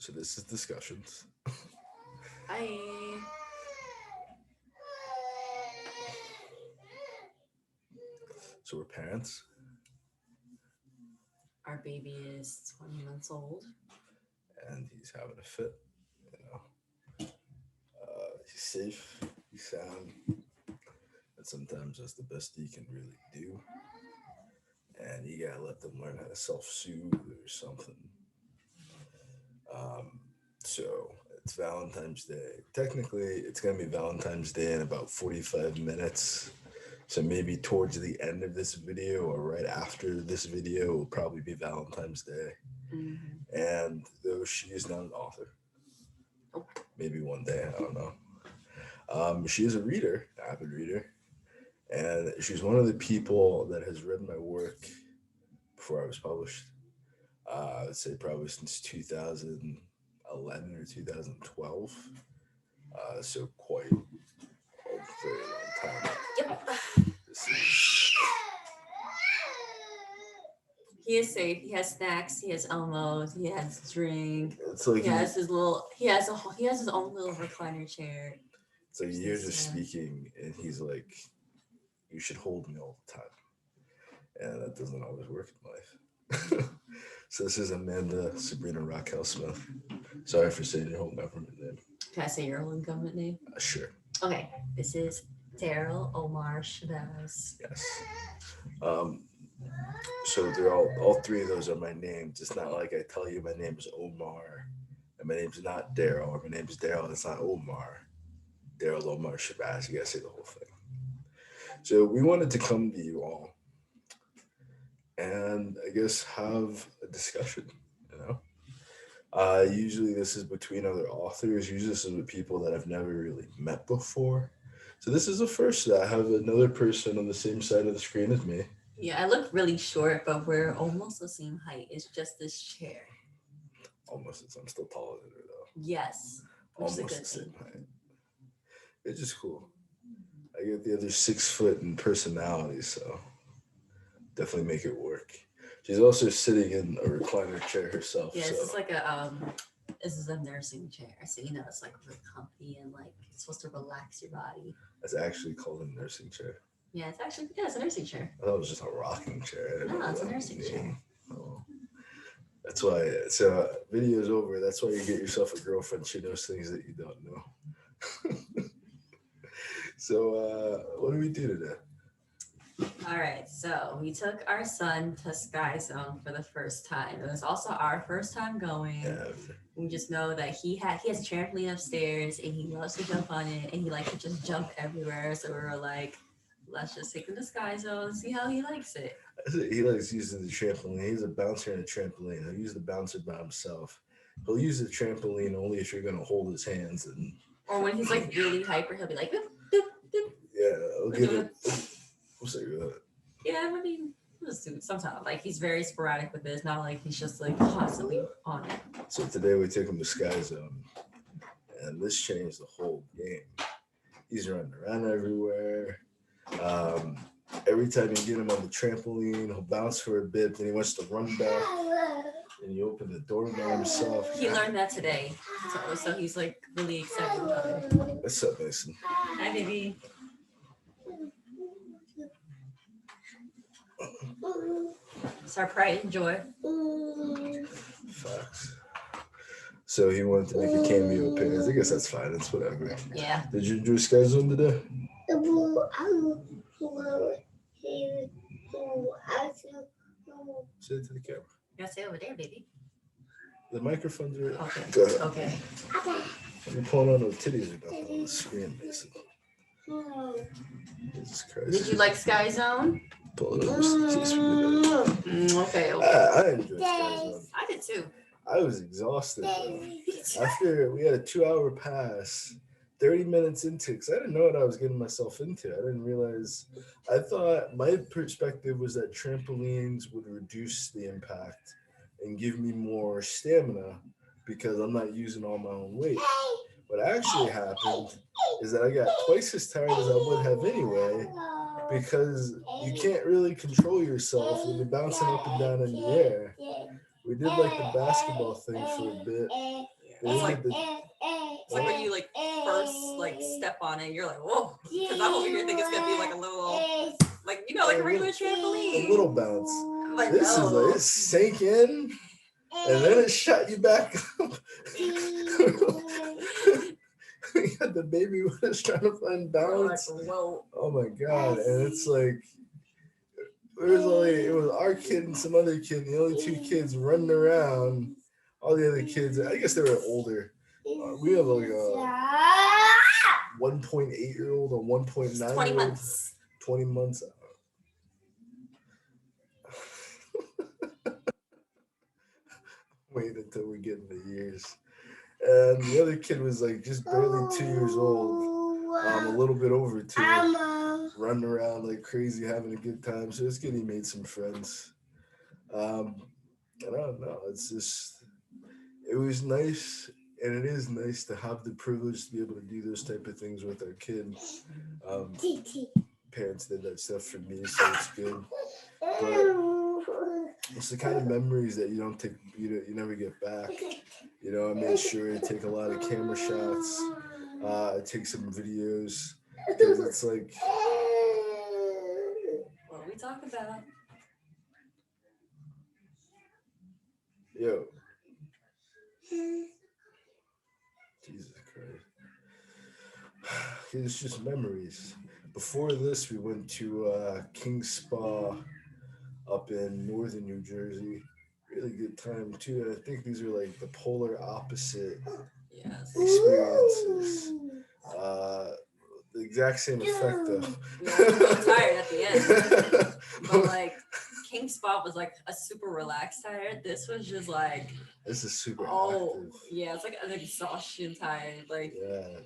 So this is discussions. Hi. So we're parents, Our baby is 20 months old. and he's having a fit. You know, he's safe, he's sound, and sometimes that's the best he can really do. And you gotta let them learn how to self-soothe or something. Um, so it's Valentine's Day. Technically, it's gonna be Valentine's Day in about 45 minutes. So maybe towards the end of this video or right after this video will probably be Valentine's Day. Hmm. And though she is not an author, Oh, maybe one day, I don't know. She is a reader, avid reader, and she's one of the people that has read my work before I was published. I would say probably since 2011 or 2012. So quite a very long time. yep. This is He is safe. He has snacks. He has Elmos. He has drink. it's like He has his little. He has his own little recliner chair. it's like you're Just just speaking, and he's like, "You should hold me all the time," and that doesn't always work in life. So this is Amanda Sabrina Raquel Smith. Sorry for saying your whole government name. Can I say your own government name? Sure. Okay. This is Daryl Omar Chavez. Yes. Um, so they're all three of those are my names. It's not like I tell you my name is Omar and my name's not Daryl or my name is Daryl and it's not Omar. Daryl Omar Shabazz. You gotta say the whole thing. So we wanted to come to you all and I guess have a discussion, you know? Usually this is between other authors. Usually this is with people that I've never really met before. So this is the first that I have another person on the same side of the screen as me. Yeah, I look really short, but we're almost the same height. It's just this chair. Almost, I'm still taller than her though. Yes, which is a Almost the good same thing. height. It's just cool. I get the other 6 foot in personality, so definitely make it work. She's also sitting in a recliner chair herself, Yeah, so this is like this is a nursing chair, so it's like really comfy and like it's supposed to relax your body. that's actually called a nursing chair. It's a nursing chair. I thought it was just a rocking chair. I didn't No, know it's a what nursing that chair. mean. Oh. That's why. So video's over. That's why you get yourself a girlfriend. She knows things that you don't know. So what do we do today? All right, so we took our son to Sky Zone for the first time. It was also our first time going. Yeah, We just know that he has a trampoline upstairs and he loves to jump on it and he likes to just jump everywhere. So we were like, let's just take him to Sky Zone and see how he likes it. he likes using the trampoline. He's a bouncer and a trampoline. He'll use the bouncer by himself. He'll use the trampoline only if you're gonna hold his hands and Or when he's like really hyper, he'll be like, boop, boop, boop. yeah, I'll We're give doing it. it. I'm sorry about that. Yeah, I mean, sometimes like he's very sporadic with it. It's not like he's just like constantly on it. So today we took him to Sky Zone, and this changed the whole game. He's running around everywhere. Um, every time you get him on the trampoline, he'll bounce for a bit, then he wants to run back, and you open the door by himself. He learned that today, so he's like really excited about it. What's up, Mason? Hi, baby. It's our pride and joy. Facts. So he wanted to make a cameo appearance. I guess that's fine. It's whatever. Yeah. Did you enjoy Sky Zone today? Say it to the camera. You gotta stay over there, baby. The microphones are. Okay. Go ahead. Okay. You're pulling on no titties or nothing on the screen, Mason. Jesus Christ. Did you like Sky Zone? Pull it up just in case we did Okay. I enjoyed Sky Zone. I did too. I was exhausted though. After we had a 2 hour pass, 30 minutes into, because I didn't know what I was getting myself into. I didn't realize. I thought my perspective was that trampolines would reduce the impact and give me more stamina because I'm not using all my own weight. What actually happened is that I got twice as tired as I would have anyway because you can't really control yourself when you're bouncing up and down in the air. We did like the basketball thing for a bit. Then It's we like did the it's like when you like first like step on it, you're like, whoa, because I'm over here thinking it's gonna be like a little, like like a regular trampoline. A little bounce. But This is like it sank in, and then it shot you back up. We had the baby with us trying to find balance. Like, whoa. Oh my god! And it's like it was our kid and some other kid, the only two kids running around. All the other kids, I guess they were older. We have like a 1.8-year-old, a 1.9-year-old, 20 months. 20 months. Wait until we get in the years. And the other kid was like just barely 2 years old, a little bit over two, running around like crazy, having a good time. So it's good he made some friends. I don't know. It was nice, and it is nice to have the privilege to be able to do those type of things with our kid. Um, Parents did that stuff for me, so it's good. But it's the kind of memories that you don't take, you never get back. I made sure to take a lot of camera shots, take some videos, because it's like, What we talk about? yo, Jesus Christ, it's just memories. Before this, we went to King Spa up in northern New Jersey. Really good time too. And I think these are like the polar opposite experiences. The exact same effect though. Yeah, I was so tired at the end. But like King Spot was like a super relaxed tired. This was just like this is super active. Yeah, it's like an exhaustion tired. Like yeah.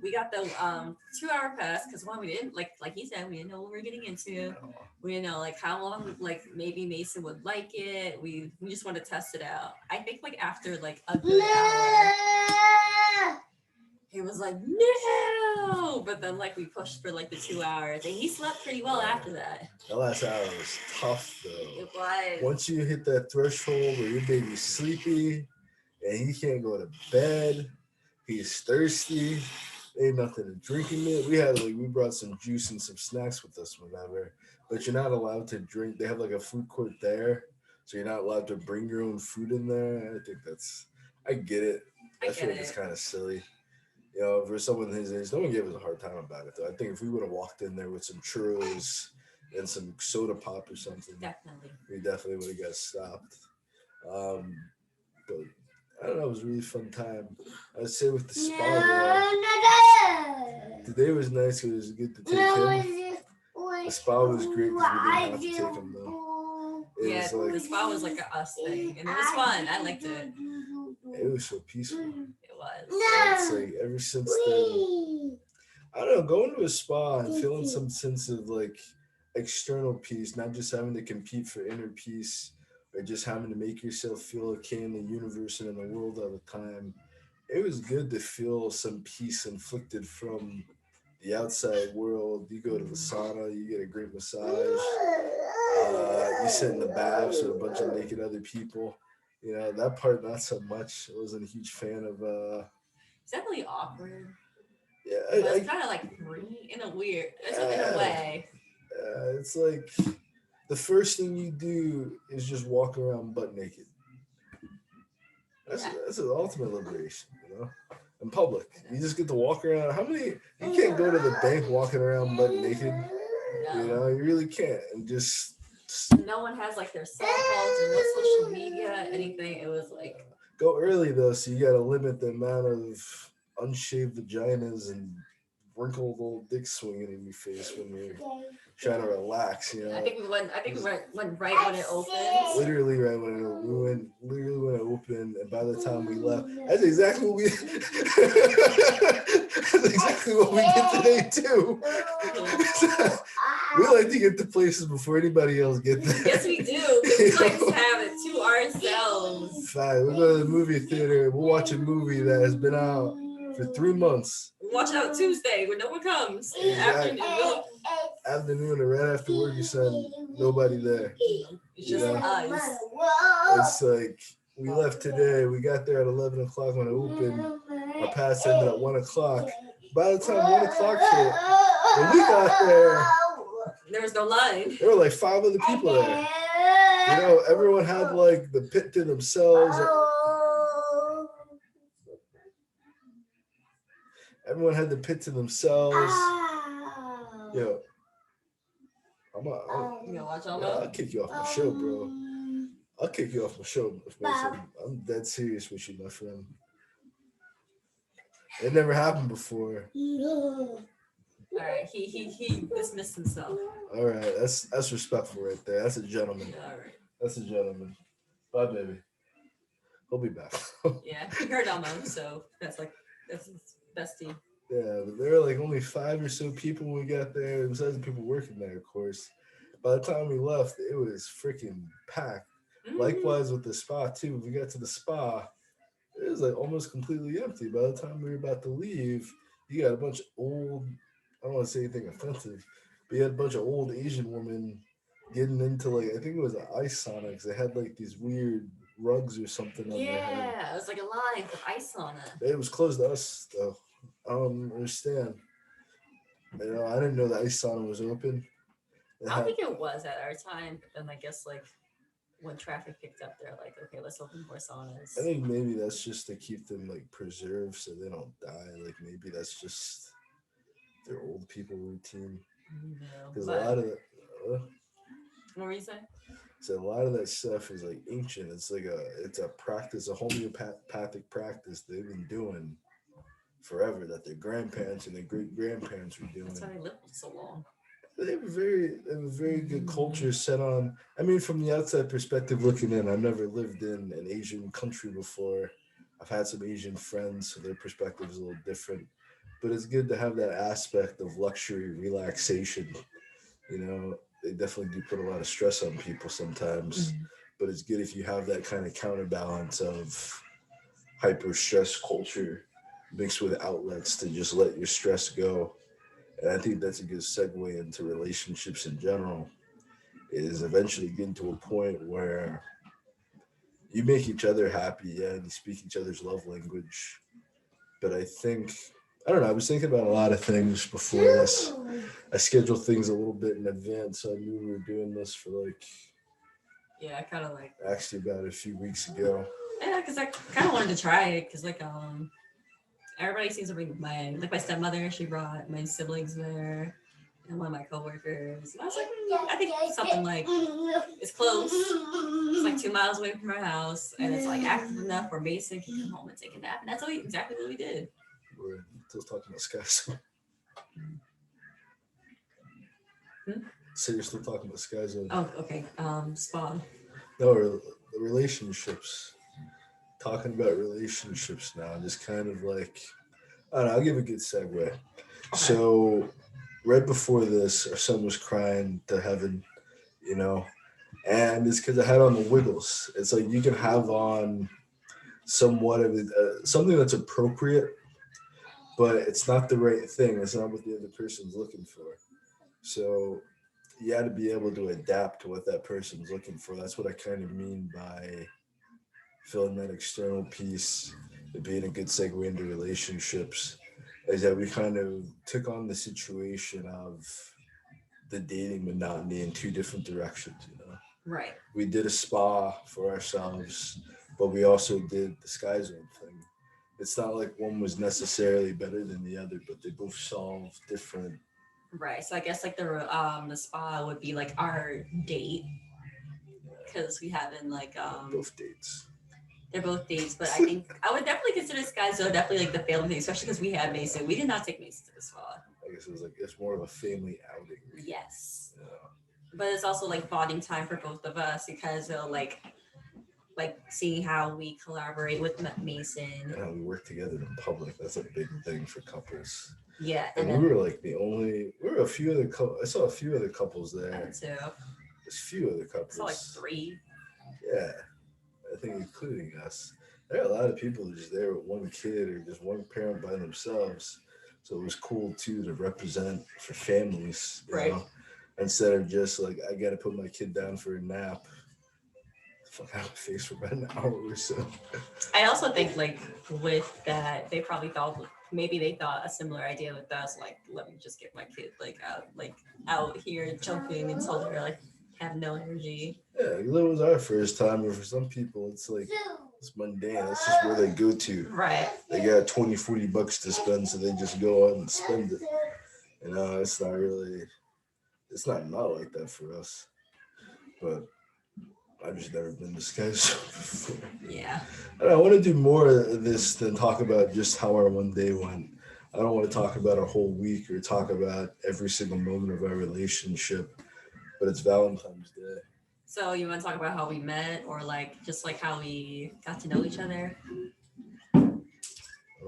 We got the 2-hour pass because one, we didn't like he said, we didn't know what we were getting into. We didn't know like how long like maybe Mason would like it. We just wanted to test it out. I think like after like a good hour he was like no, but then like we pushed for like the 2 hours and he slept pretty well after that. The last hour was tough though. It was. Once you hit that threshold where your baby's sleepy and he can't go to bed, he's thirsty, ain't nothing to drink in it. We brought some juice and some snacks with us whenever, but you're not allowed to drink. They have like a food court there, so you're not allowed to bring your own food in there. I get it. I feel like it's kind of silly. For someone his age, no one gave us a hard time about it though. I think if we would have walked in there with some churros and some soda pop or something, we definitely would have got stopped. But I don't know, it was a really fun time. I'd say with the spa, today was nice because it was good to take him. The spa was great because we didn't have to take him though. The spa was like a us thing, and it was fun. I liked it. It was so peaceful. It was. It's like ever since then, I don't know, going to a spa and feeling some sense of like external peace, not just having to compete for inner peace or just having to make yourself feel okay in the universe and in the world all the time. It was good to feel some peace inflicted from the outside world. You go to the sauna, you get a great massage, you sit in the baths with a bunch of naked other people. That part not so much. I wasn't a huge fan of it's definitely awkward. Yeah, but it's kind of like free in a way. It's like the first thing you do is just walk around butt naked. That's an ultimate liberation, in public. You just get to walk around. You can't go to the bank walking around butt naked. No. You really can't. And just no one has like their cell phones or no social media, anything. It was like go early though, so you gotta limit the amount of unshaved vaginas and wrinkled old dicks swinging in your face when you're trying to relax. I think we went right when it opened. Literally right when it opened. We went literally when it opened, and by the time we left, that's exactly what we. That's exactly what we did today too. We like to get to places before anybody else gets there. Yes, we do. We like to have it to ourselves. Fine. We'll go to the movie theater. We'll watch a movie that has been out for 3 months. Watch it out Tuesday when no one comes. Exactly. afternoon or right after work, you said nobody there. It's You just know, us. it's like we left today. We got there at 11 o'clock when it opened. Our pass ended at 1 o'clock. By the time 1 o'clock hit, when we got There was no line. there were like 5 other people there. You know, everyone had like the pit to themselves. Everyone had the pit to themselves. Yo, You gonna watch all I'll that? kick you off my show, bro. I'll kick you off my show, Mason. I'm dead serious with you, my friend. It never happened before. All right, he dismissed himself. All right, that's respectful right there. That's a gentleman. All right. That's a gentleman. Bye, baby. He'll be back. Yeah, he heard Elmo, so that's his bestie. Yeah, but there were like only 5 or so people when we got there, besides the people working there, of course. By the time we left, it was freaking packed. Likewise with the spa too. When we got to the spa, it was like almost completely empty. By the time we were about to leave, you got a bunch of old, I don't want to say anything offensive, but you had a bunch of old Asian women getting into like, I think it was an ice sauna because they had like these weird rugs or something on their head. Yeah, it was like a line with ice on it. It was closed to us though. I don't understand. You know, I didn't know the ice sauna was open. It I don't had, think it was at our time, but then I guess like when traffic picked up, they're like, okay, let's open more saunas. I think maybe that's just to keep them like preserved so they don't die. Like maybe that's just their old people routine. No, Because a but lot of what were you saying? so a lot of that stuff is like ancient. It's a practice, a homeopathic practice they've been doing forever that their grandparents and their great grandparents were doing. That's why they lived so long. They have a very good culture set on. I mean, from the outside perspective looking in, I've never lived in an Asian country before. I've had some Asian friends, so their perspective is a little different. But it's good to have that aspect of luxury relaxation. You know, they definitely do put a lot of stress on people sometimes. But it's good if you have that kind of counterbalance of hyper stress culture mixed with outlets to just let your stress go. And I think that's a good segue into relationships in general, is eventually getting to a point where you make each other happy, yeah, and you speak each other's love language. But I think, I don't know, I was thinking about a lot of things before this. I scheduled things a little bit in advance, so I knew we were doing this for like, Yeah, I kind of like. actually about a few weeks ago. Yeah, because I kind of wanted to try it because like everybody seems to bring my stepmother. She brought my siblings there and one of my coworkers. And I was like, I think something like it's close. It's like 2 miles away from our house, and it's like active enough where Mason can come home and take a nap. And that's exactly what we did. We're still talking about skies. So you're still talking about Sky Zone. Oh, okay. Spawn. No, relationships. Talking about relationships now, just kind of like, I don't know, I'll give a good segue. Okay. So, right before this, our son was crying to heaven, you know, and it's because I had on the Wiggles. It's like you can have on somewhat of something that's appropriate, but it's not the right thing. It's not what the other person's looking for. So, you got to be able to adapt to what that person's looking for. That's what I kind of mean by filling that external piece, and being a good segue into relationships, is that we kind of took on the situation of the dating monotony in two different directions, you know? Right. We did a spa for ourselves, but we also did the Sky Zone thing. It's not like one was necessarily better than the other, but they both solve different. Right. So I guess like the spa would be like our date because we haven't like both dates. They're both dates, but I think I would definitely consider Sky Zone definitely like the family thing, especially because we had Mason. We did not take Mason to the spa. I guess it's more of a family outing. Yes. Yeah. But it's also like bonding time for both of us because they'll like seeing how we collaborate with Mason. And how we work together in public. That's a big thing for couples. Yeah. And we were like we were a few other I saw a few other couples there. I did too. There's a few other couples. I saw like 3. Yeah. I think including us. There are a lot of people just there with one kid or just one parent by themselves. So it was cool too to represent for families. You right. know? instead of just like I gotta put my kid down for a nap. Fuck out of my face for about an hour or so. I also think like with that, they probably thought maybe they thought a similar idea with us. Like, let me just get my kid out here jumping until they're like have no energy. Yeah, it was our first time, and for some people, it's like it's mundane. That's just where they go to. Right. They got 20, $40 to spend, so they just go out and spend it. It's not really, it's not like that for us. But I've just never been this guy's before. Yeah. And I want to do more of this than talk about just how our one day went. I don't want to talk about our whole week or talk about every single moment of our relationship, but it's Valentine's Day. So you want to talk about how we met, or like just like how we got to know each other? I don't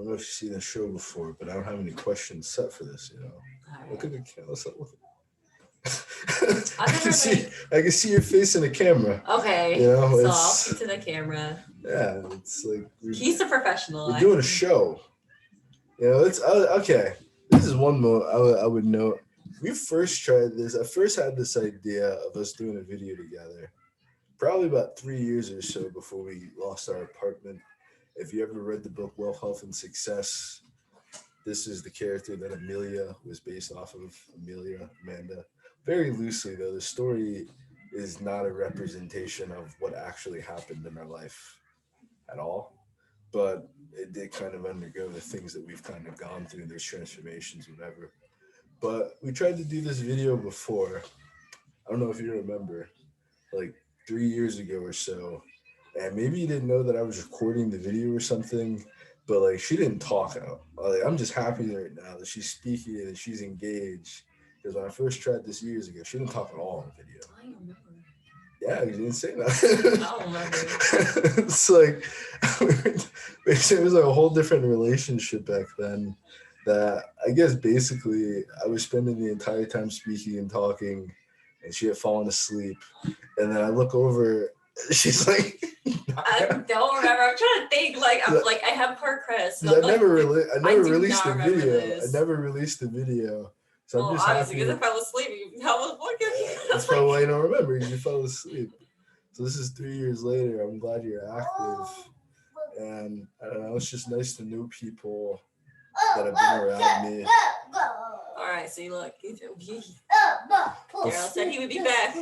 know if you've seen the show before, but I don't have any questions set for this. All Look right. at the camera. I've never I can see your face in the camera. Okay. You know, So I'll it's speak to the camera. yeah, it's like He's a professional. we're doing a show. It's okay. This is one moment I would note. We first tried this. I first had this idea of us doing a video together, probably about 3 years or so before we lost our apartment. If you ever read the book Wealth, Health, and Success, this is the character that Amelia was based off of. Amanda. Very loosely, though, the story is not a representation of what actually happened in our life at all. But it did kind of undergo the things that we've kind of gone through, those transformations, whatever. But we tried to do this video before. I don't know if you remember, like 3 years ago or so. And maybe you didn't know that I was recording the video or something, but like she didn't talk out. Like, I'm just happy right now that she's speaking and she's engaged. Because when I first tried this years ago, she didn't talk at all in the video. I don't remember. Yeah, you didn't say I that. don't remember. It's like it was like a whole different relationship back then. That I guess basically I was spending the entire time speaking and talking, and she had fallen asleep. And then I look over, she's like, I don't remember. I'm trying to think. Like I'm like I have poor Chris. So I I'm like, never do released not the remember video. this. I never released the video. So I'm Well, just obviously, happy. because I fell asleep. I was looking. That's probably why you don't remember. You fell asleep. So this is 3 years later. I'm glad you're active. And I don't know, it's just nice to know people that have been around me. All right, so you look. Daryl said he would be back.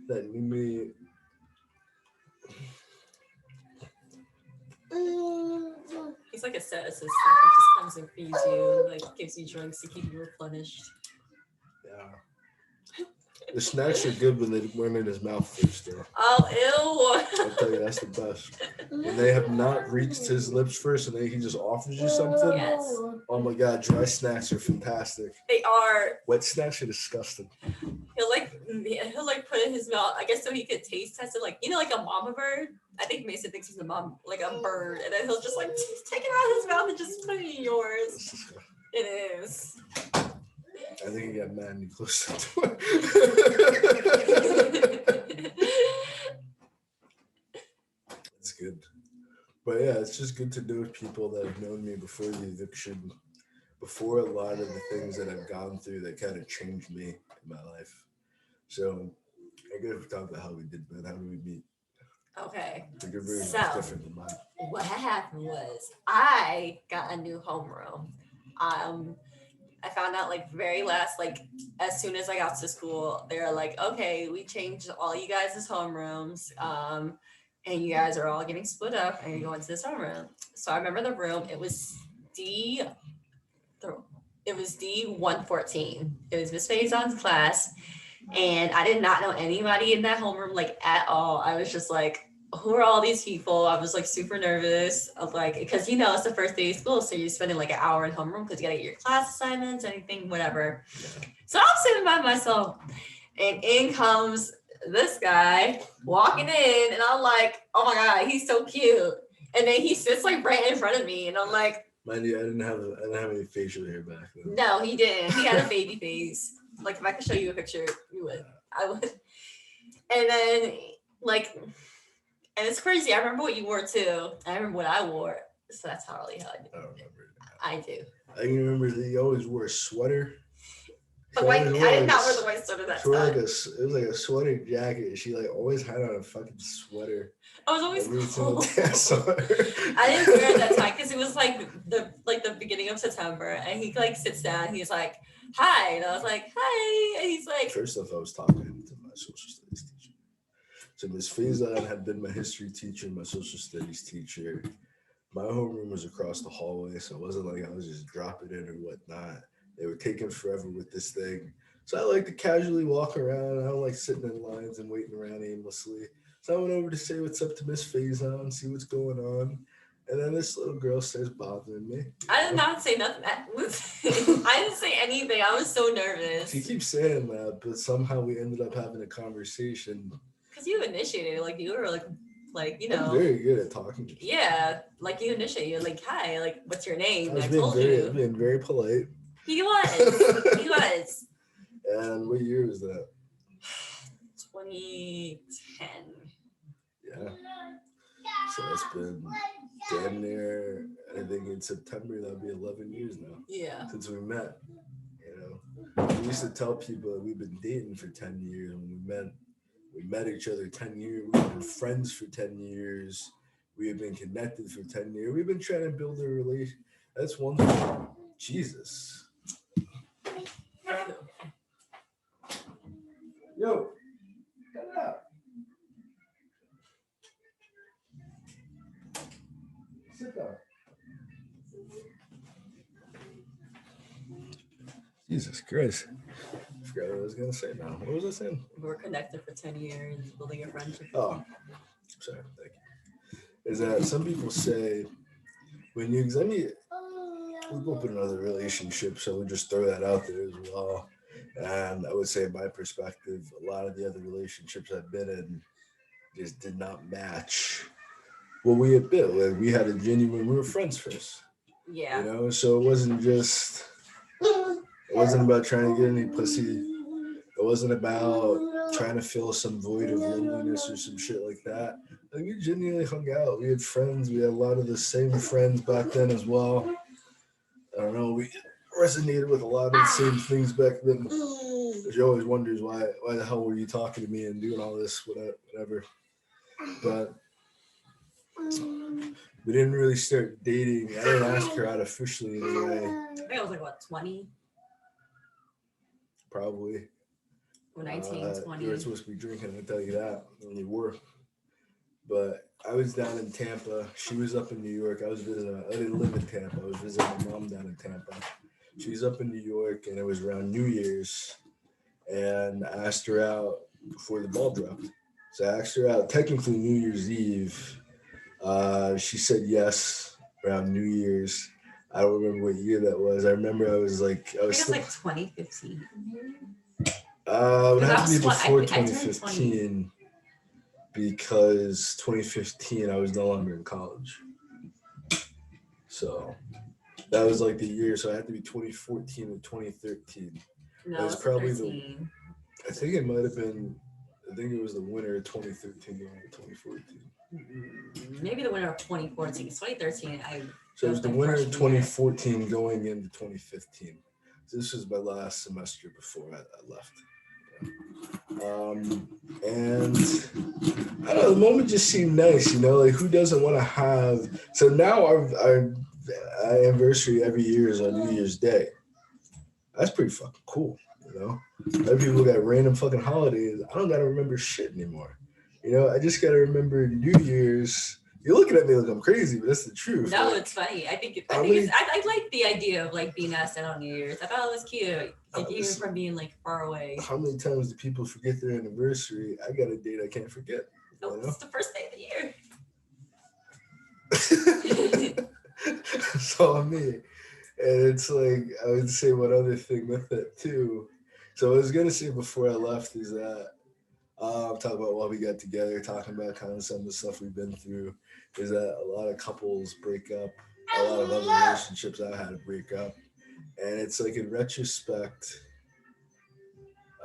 That we may. He's like a set assistant. He just comes and feeds you, like gives you drinks to keep you replenished. Yeah. The snacks are good when they weren't in his mouth first, though. Oh, I'll tell you, that's the best. When they have not reached his lips first and then he just offers you something. Yes. Oh my God, dry snacks are fantastic. They are. Wet snacks are disgusting. He'll like put it in his mouth, I guess, so he could taste test it, like like a mama bird. I think Mason thinks he's a mom, like a bird, and then he'll just like take it out of his mouth and just put it in yours. It is. I think he got mad and he closed the door. It's good. But yeah, it's just good to know people that have known me before the eviction, before a lot of the things that I've gone through that kind of changed me in my life. So I guess we talk about how we did, man. How did we meet? Okay. Your version is So different than mine. what happened was I got a new homeroom. I found out like very last, like as soon as I got to school, they were like, okay, we changed all you guys' homerooms. And you guys are all getting split up and you're going to this homeroom. So I remember the room, it was D114. It was Miss Faison's class. And I did not know anybody in that homeroom like at all. I was just like, who are all these people? I was like super nervous of like, because it's the first day of school, so you're spending like an hour in homeroom because you gotta get your class assignments, anything, whatever. So I'm sitting by myself, and in comes this guy walking in, and I'm like, oh my God, he's so cute. And then he sits like right in front of me, and I'm like, Mind you, I didn't have any facial hair back then. no, he didn't. He had a baby face. Like if I could show you a picture, you would. I would, and then like, and it's crazy. I remember what you wore too. I remember what I wore. So that's probably how I do. I don't remember. I do. I can remember that he always wore a sweater. The She white. always I wore did like not wear the white sweater that she wore like time. it was like a sweater jacket. She like always had on a fucking sweater I was always every single cold. day I saw her. I didn't wear it that time because it was like the beginning of September, and he like sits down. He's like, "Hi," and I was like, "Hi," and he's like, First off, I was talking to my social studies teacher. So Miss Faison had been my history teacher, my social studies teacher. My homeroom was across the hallway, so it wasn't like I was just dropping in or whatnot. They were taking forever with this thing. So I like to casually walk around. I don't like sitting in lines and waiting around aimlessly. So I went over to say what's up to Miss Faison, see what's going on. And then this little girl starts bothering me. I did not say nothing. I didn't say anything. I was so nervous. She keeps saying that, but somehow we ended up having a conversation. Because you initiated, like you were like you I'm know. very good at talking to people. Yeah, like you initiated. You're like, "Hi," like, "What's your name?" I And was I being told being very polite. He was. He was. And what year was that? 2010. Yeah. So it's been damn near, I think in September, that'll be 11 years now Yeah. since we met. You know, we used to tell people that we've been dating for 10 years. When we met each other 10 years. We've been friends for 10 years. We have been connected for 10 years. We've been trying to build a relation. That's one thing. Jesus. Yo, cut it out. Sit down. Jesus Christ. I forgot what I was going to say now. What was I saying? We're connected for 10 years, building a friendship. Oh, sorry. Thank you. Is that some people say when you examine, we both been in another relationship, so we just throw that out there as well. And I would say, in my perspective, a lot of the other relationships I've been in just did not match what we had built. Like, we had a genuine, we were friends first, Yeah. you know. So it wasn't just, it wasn't about trying to get any pussy. It wasn't about trying to fill some void of loneliness or some shit like that. Like, we genuinely hung out. We had friends. We had a lot of the same friends back then as well. I don't know. We resonated with a lot of the same things back then. She always wonders why the hell were you talking to me and doing all this, whatever. But we didn't really start dating. I didn't ask her out officially in a way. I think I was like, what, 20? Probably. Or 19, 20. You were supposed to be drinking, I tell you that. And you were. But I was down in Tampa. She was up in New York. I was visiting. I didn't live in Tampa. I was visiting my mom down in Tampa. She was up in New York, and it was around New Year's. And I asked her out before the ball dropped. So I asked her out technically New Year's Eve. She said yes around New Year's. I don't remember what year that was. I remember I was I think it was still, like 2015. it would have to be before I turned 2015 because 2015 I was no longer in college. So that was like the year. So it had to be 2014 or 2013. No, It was it's probably 13. I think it might have been. I think it was the winter of 2013 going to 2014. Maybe the winter of 2014. 2013, So it was the my winter of freshman year. 2014 going into 2015. So this was my last semester before I left. And I don't know, the moment just seemed nice, you know, like who doesn't want to have. So now our anniversary every year is on New Year's Day. That's pretty fucking cool, you know. Other people got random fucking holidays. I don't gotta remember shit anymore. You know, I just gotta remember New Year's. You're looking at me like I'm crazy, but that's the truth. No, like, it's funny. I think how many- I like the idea of like being asked out on New Year's. I thought it was cute. Like even listen. from being like far away. How many times do people forget their anniversary? I got a date I can't forget. No, You know? it's the first day of the year. That's all me. And it's like, I would say one other thing with it too. So I was going to say before I left is that, talking about why we got together, talking about kind of some of the stuff we've been through, is that a lot of couples break up, a lot of other relationships I had to break up. And it's like in retrospect,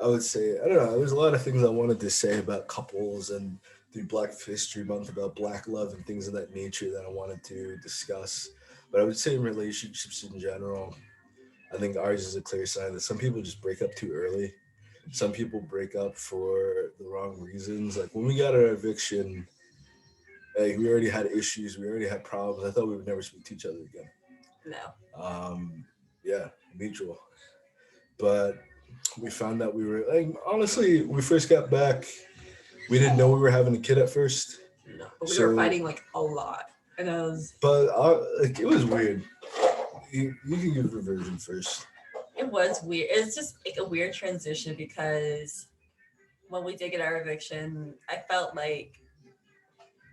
I would say, I don't know. There's a lot of things I wanted to say about couples and through Black History Month about black love and things of that nature that I wanted to discuss. But I would say in relationships in general, I think ours is a clear sign that some people just break up too early. Some people break up for the wrong reasons. Like when we got our eviction, like we already had issues, we already had problems. I thought we would never speak to each other again. No. Um, yeah, mutual. But we found that we were like honestly, we first got back. We didn't know we were having a kid at first. No. But we were So, fighting like a lot. And I was but like it was weird. You can give the version first. it was weird. It's just like a weird transition because when we did get our eviction, I felt like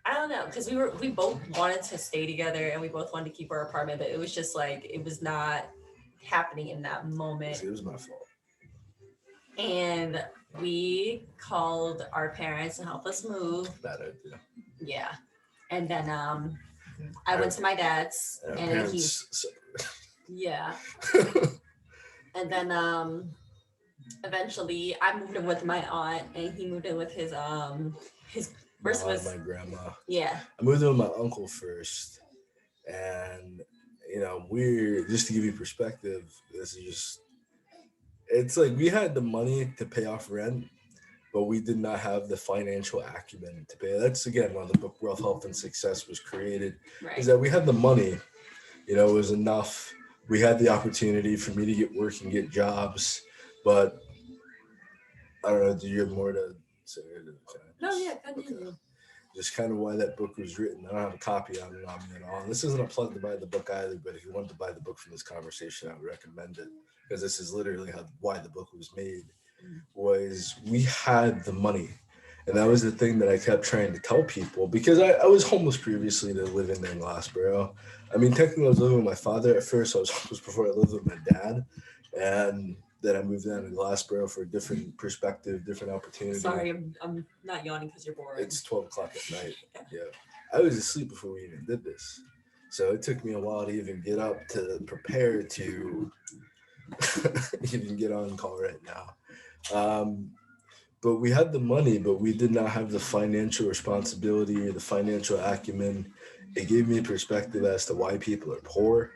I don't know because we both wanted to stay together and we both wanted to keep our apartment, but it was just like it was not happening in that moment. See, it was my fault. And we called our parents to help us move. Bad idea. Yeah. And then I went to my dad's And our and he parents. yeah. And then eventually I moved in with my aunt and he moved in with his first Mom, was my grandma. yeah. I moved in with my uncle first, and we're just to give you perspective. This is just it's like we had the money to pay off rent, but we did not have the financial acumen to pay. That's again when the book Wealth, Health, and Success was created. Right. Is that we had the money, it was enough. We had the opportunity for me to get work and get jobs, but I don't know. Do you have more to say? No, yeah, continue. Just kind of why that book was written. I don't have a copy on it on me at all. And this isn't a plug to buy the book either, but if you want to buy the book from this conversation, I would recommend it because this is literally why the book was made. Was we had the money, and that was the thing that I kept trying to tell people because I was homeless previously to living in Glassboro. I mean, technically, I was living with my father at first. I was homeless before I lived with my dad, and then I moved down to Glassboro for a different perspective, different opportunity. Sorry, I'm not yawning because you're bored. It's 12 o'clock at night. Yeah. I was asleep before we even did this. So it took me a while to even get up to prepare to even get on call right now. But we had the money, but we did not have the financial responsibility or the financial acumen. It gave me perspective as to why people are poor.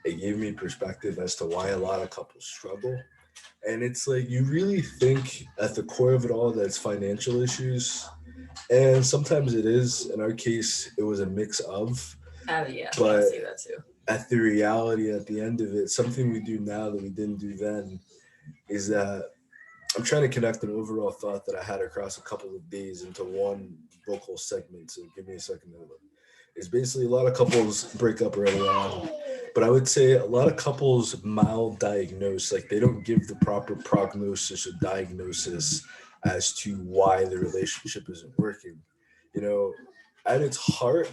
It gave me perspective as to why a lot of couples struggle. And it's like you really think at the core of it all that it's financial issues. And sometimes it is. In our case, it was a mix of. Yeah, But I see that too. at the reality, at the end of it, something we do now that we didn't do then is that I'm trying to connect an overall thought that I had across a couple of days into one vocal segment. So give me a second to look. It's basically a lot of couples break up early on, but I would say a lot of couples maldiagnose, like they don't give the proper prognosis or diagnosis as to why the relationship isn't working. You know, at its heart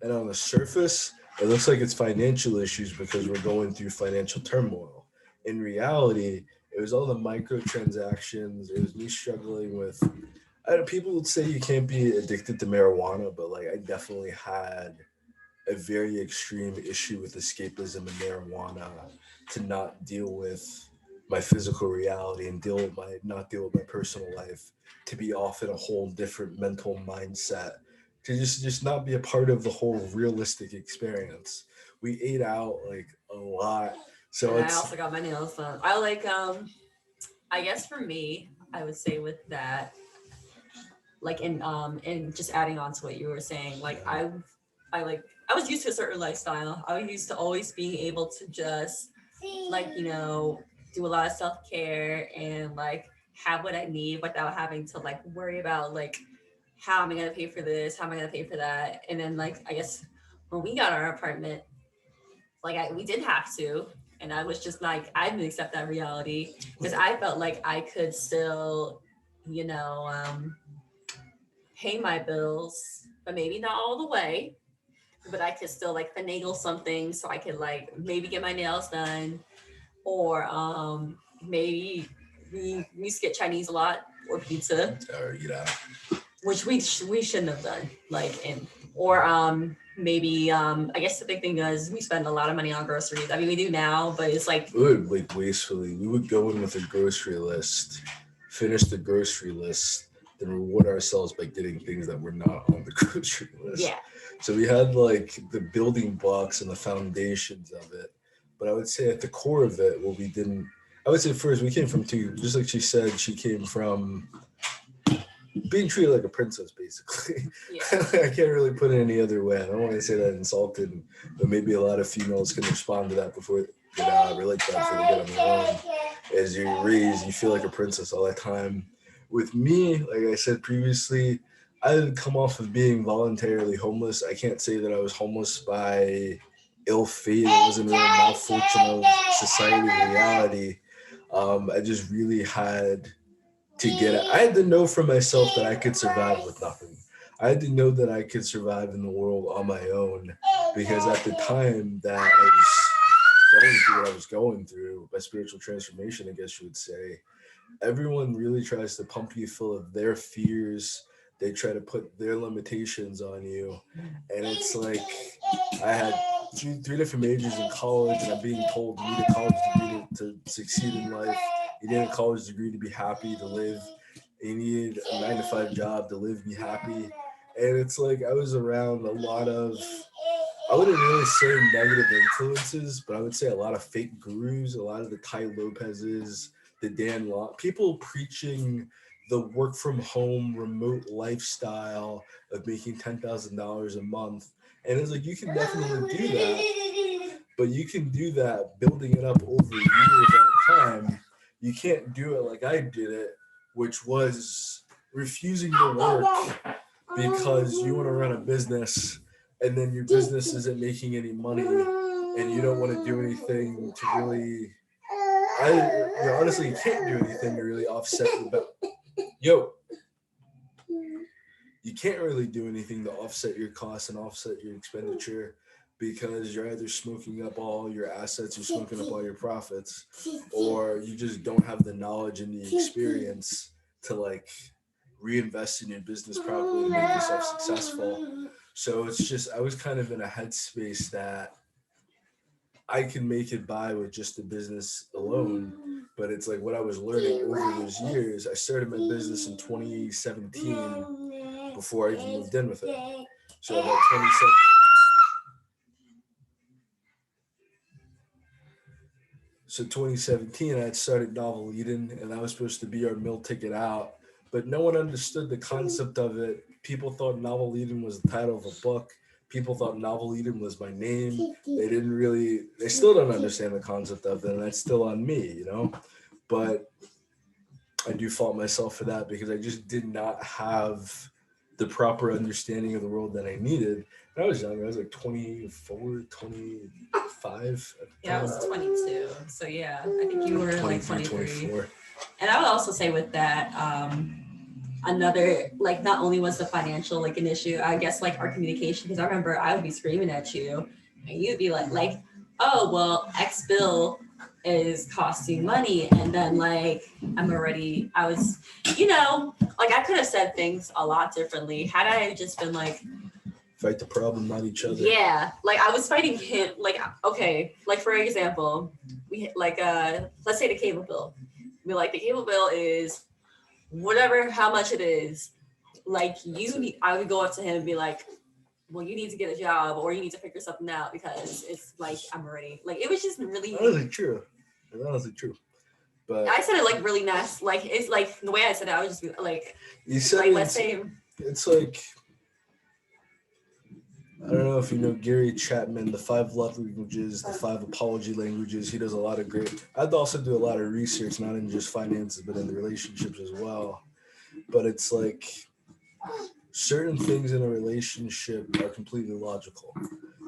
and on the surface, it looks like it's financial issues because we're going through financial turmoil. In reality, it was all the microtransactions. It was me struggling with. People would say you can't be addicted to marijuana, but like I definitely had a very extreme issue with escapism and marijuana to not deal with my physical reality and deal with my not deal with my personal life, to be off in a whole different mental mindset, to just not be a part of the whole realistic experience. We ate out like a lot. So And I it's also got my nails done. I like I guess for me, I would say with that, like in just adding on to what you were saying, like I like I was used to a certain lifestyle. I was used to always being able to just like, do a lot of self-care and like have what I need without having to like worry about like how am I gonna pay for this, how am I gonna pay for that. And then like I guess when we got our apartment, like we did have to, and I was just like I didn't accept that reality because I felt like I could still, you know, pay my bills, but maybe not all the way. But I could still like finagle something so I could like maybe get my nails done, or maybe we used to get Chinese a lot or pizza, or which we shouldn't have done. Like or maybe I guess the big thing is we spend a lot of money on groceries. I mean we do now, but it's like we would like wastefully. We would go in with a grocery list finish the grocery list, then reward ourselves by getting things that were not on the grocery list. Yeah. So we had like the building blocks and the foundations of it. But I would say at the core of it, what we didn't, I would say first, we came from two, just like she said, she came from being treated like a princess, basically. Yeah. I can't really put it any other way. I don't want to say that insulted, but maybe a lot of females can respond to that before they relate to that before they get on their own. As you're raised, you feel like a princess all the time. With me, like I said previously, I didn't come off of being voluntarily homeless. I can't say that I was homeless by ill fate. It wasn't a malfortune of society reality. I just really had to get it. I had to know for myself that I could survive with nothing. I had to know that I could survive in the world on my own because at the time that I was going through what I was going through, my spiritual transformation, I guess you would say, everyone really tries to pump you full of their fears. They try to put their limitations on you. And it's like I had three different majors in college, and I'm being told you need a college degree to succeed in life. You need a college degree to be happy, to live. You need a 9 to 5 job to live, be happy. And it's like I was around a lot of, I wouldn't really say negative influences, but I would say a lot of fake gurus, a lot of the Ty Lopez's, the Dan Law, people preaching the work from home remote lifestyle of making $10,000 a month. And it's like you can definitely do that, but you can do that building it up over years at a time. You can't do it like I did it, which was refusing to work because you want to run a business and then your business isn't making any money and you don't want to do anything to really honestly you can't do anything to really offset yo you can't really do anything to offset your costs and offset your expenditure because you're either smoking up all your assets, you're smoking up all your profits, or you just don't have the knowledge and the experience to like reinvest in your business properly to make yourself successful. So it's just I was kind of in a headspace that I can make it by with just the business alone. But it's like what I was learning over those years. I started my business in 2017 before I even moved in with it. So about 27. So 2017, I had started Novel Eden, and that was supposed to be our meal ticket out. But no one understood the concept of it. People thought Novel Eden was the title of a book. People thought Novel Eden was my name. They still don't understand the concept of it, and that's still on me, you know? But I do fault myself for that because I just did not have the proper understanding of the world that I needed. And I was younger. I was like 24, 25 at the Yeah, I time. was 22. So yeah, I think you were like 23, 23. 24. And I would also say with that, another like not only was the financial like an issue, I guess like our communication. Because I remember I would be screaming at you, and you'd be like, oh well, X bill is costing money, and then like I was, like I could have said things a lot differently had I just been like, Fight the problem, not each other. yeah, like I was fighting him. Like okay, like for example, we like let's say the cable bill. We like the cable bill is whatever how much it is. Like I would go up to him and be like, well, you need to get a job or you need to figure something out because it's like I'm already like it was just really. Honestly, true. It's honestly true. But I said it like really nice. Like it's like the way I said it, I was just like, you said like let's say it's like I don't know if you know Gary Chapman, the 5 love languages, the 5 apology languages. He does a lot of great. I'd also do a lot of research, not in just finances, but in the relationships as well. But it's like certain things in a relationship are completely logical.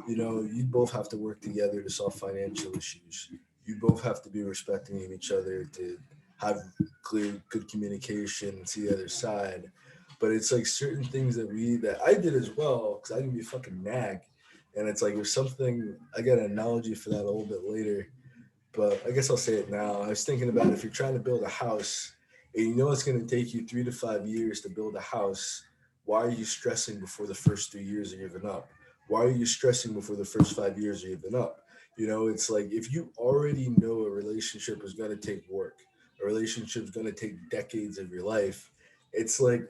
You know, you both have to work together to solve financial issues. You both have to be respecting of each other to have clear, good communication and see the other side. But it's like certain things that I did as well because I can be a fucking nag, and it's like there's something I got an analogy for that a little bit later, but I guess I'll say it now. I was thinking about if you're trying to build a house and you know it's going to take you 3 to 5 years to build a house, why are you stressing before the first 3 years are even up? Why are you stressing before the first 5 years are even up? You know, it's like if you already know a relationship is going to take work, a relationship's going to take decades of your life. It's like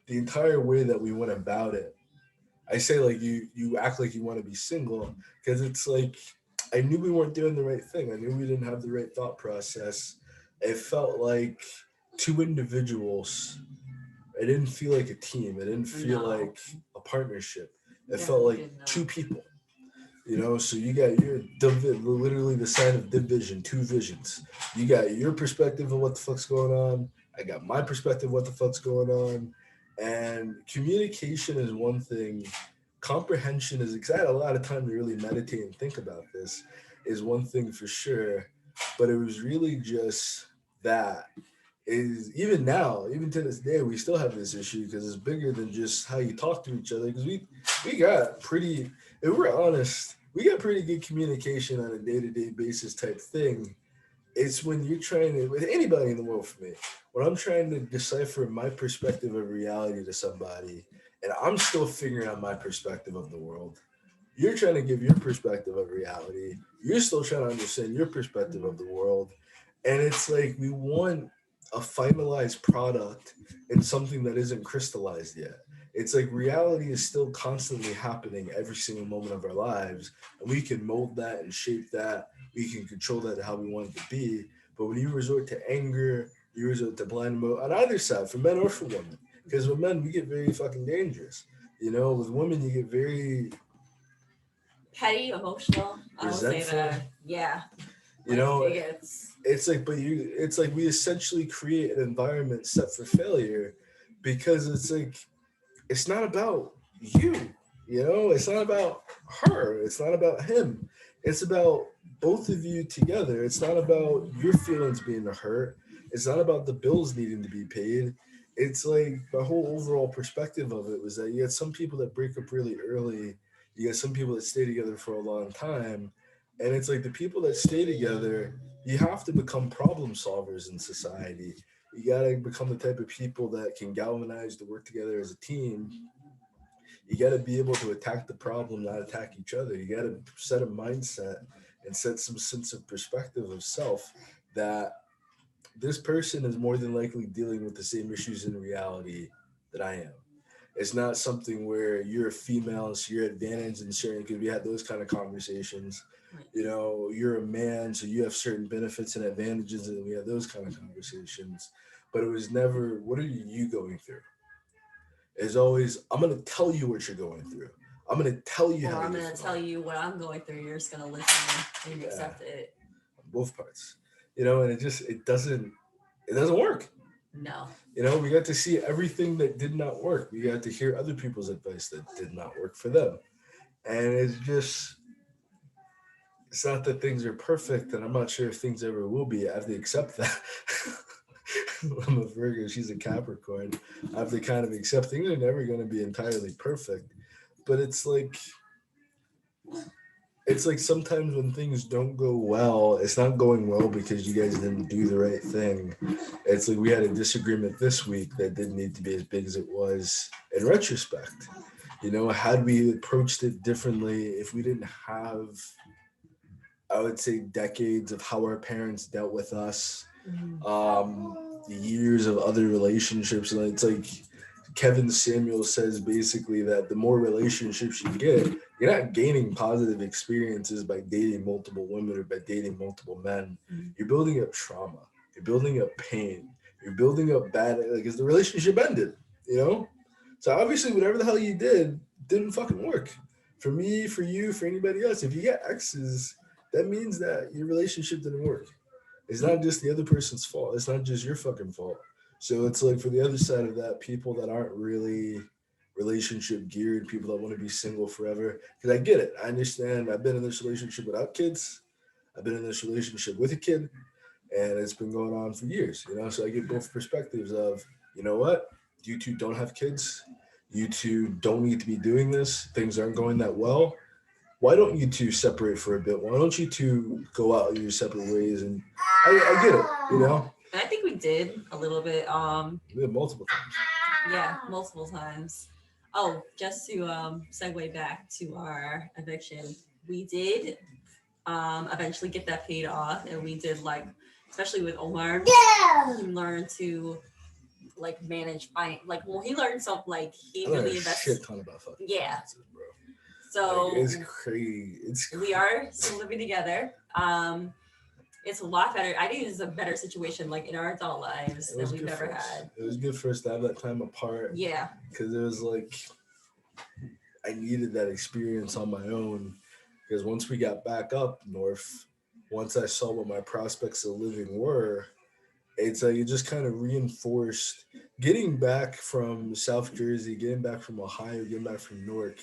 the entire way that we went about it. I say like you act like you want to be single because it's like I knew we weren't doing the right thing. I knew we didn't have the right thought process. It felt like two individuals. It didn't feel like a team. It didn't feel No, like a partnership. It felt definitely like did two not. people. So you got your literally the sign of division, two visions. You got your perspective of what the fuck's going on. I got my perspective of what the fuck's going on. And communication is one thing. Comprehension is because I had a lot of time to really meditate and think about this. Is one thing for sure, but it was really just that is even now, even to this day, we still have this issue because it's bigger than just how you talk to each other. Because we got pretty, if we're honest, we got pretty good communication on a day to day basis type thing. It's when you're trying to with anybody in the world for me. When I'm trying to decipher my perspective of reality to somebody, and I'm still figuring out my perspective of the world. You're trying to give your perspective of reality. You're still trying to understand your perspective of Mhm. the world. And it's like we want a finalized product in something that isn't crystallized yet. It's like reality is still constantly happening every single moment of our lives. And we can mold that and shape that. We can control that to how we want it to be. But when you resort to anger, you resort to blind mode on either side, for men or for women. Because with men, we get very fucking dangerous. With women, you get very Petty, emotional. I will say resentful. that. Yeah, You like know, it gets. it's like we essentially create an environment set for failure because it's like it's not about you. It's not about her. It's not about him. It's about both of you together. It's not about your feelings being hurt. It's not about the bills needing to be paid. It's like my whole overall perspective of it was that you had some people that break up really early. You got some people that stay together for a long time. And it's like the people that stay together, you have to become problem solvers in society. You got to become the type of people that can galvanize to work together as a team. You got to be able to attack the problem, not attack each other. You got to set a mindset and set some sense of perspective of self that this person is more than likely dealing with the same issues in reality that I am. It's not something where you're a female, so you're advantaged in sharing because we had those kind of conversations. Right. You're a man, so you have certain benefits and advantages, and we had those kind of conversations. But it was never, what are you going through? It's always, I'm going to tell you what you're going through. I'm going to tell you how Or I'm you gonna feel. tell you what I'm going through. You're just gonna listen and Yeah, accept it. both parts. And it doesn't work. No. We got to see everything that did not work. We got to hear other people's advice that did not work for them. And it's not that things are perfect, and I'm not sure if things ever will be. I have to accept that. I'm a Virgo, she's a Capricorn. I have to kind of accept things are never going to be entirely perfect. But it's like sometimes when things don't go well, it's not going well because you guys didn't do the right thing. It's like we had a disagreement this week that didn't need to be as big as it was in retrospect. Had we approached it differently, if we didn't have, I would say, decades of how our parents dealt with us, Mhm. years of other relationships, and it's like Kevin Samuel says basically that the more relationships you get, you're not gaining positive experiences by dating multiple women or by dating multiple men. Mhm. You're building up trauma. You're building up pain. You're building up bad, like, because the relationship ended, you know? So obviously, whatever the hell you did didn't fucking work. For me, for you, for anybody else. If you get exes, that means that your relationship didn't work. It's not just the other person's fault. It's not just your fucking fault. So it's like for the other side of that, people that aren't really relationship geared, people that want to be single forever. Because I get it. I understand. I've been in this relationship without kids. I've been in this relationship with a kid, and it's been going on for years. So I get both perspectives of, you know what, you two don't have kids. You two don't need to be doing this. Things aren't going that well. Why don't you two separate for a bit? Why don't you two go out your separate ways? And I get it, And I think we did a little bit. we have multiple times. Yeah, multiple times. Oh, just to segue back to our eviction, we did eventually get that paid off, and we did like especially with Omar. He learned to like manage like well he learned something like he I learned a really invests. shit ton about fucking Yeah. finances, bro. Like it's So crazy. we are still living together. It's a lot better. I think it's a better situation like in our adult lives It than was we've good ever for us. had. It was good for us to have that time apart Yeah. because it was like I needed that experience on my own. Because once we got back up north, once I saw what my prospects of living were, it's like it just kind of reinforced getting back from South Jersey, getting back from Ohio, getting back from Newark,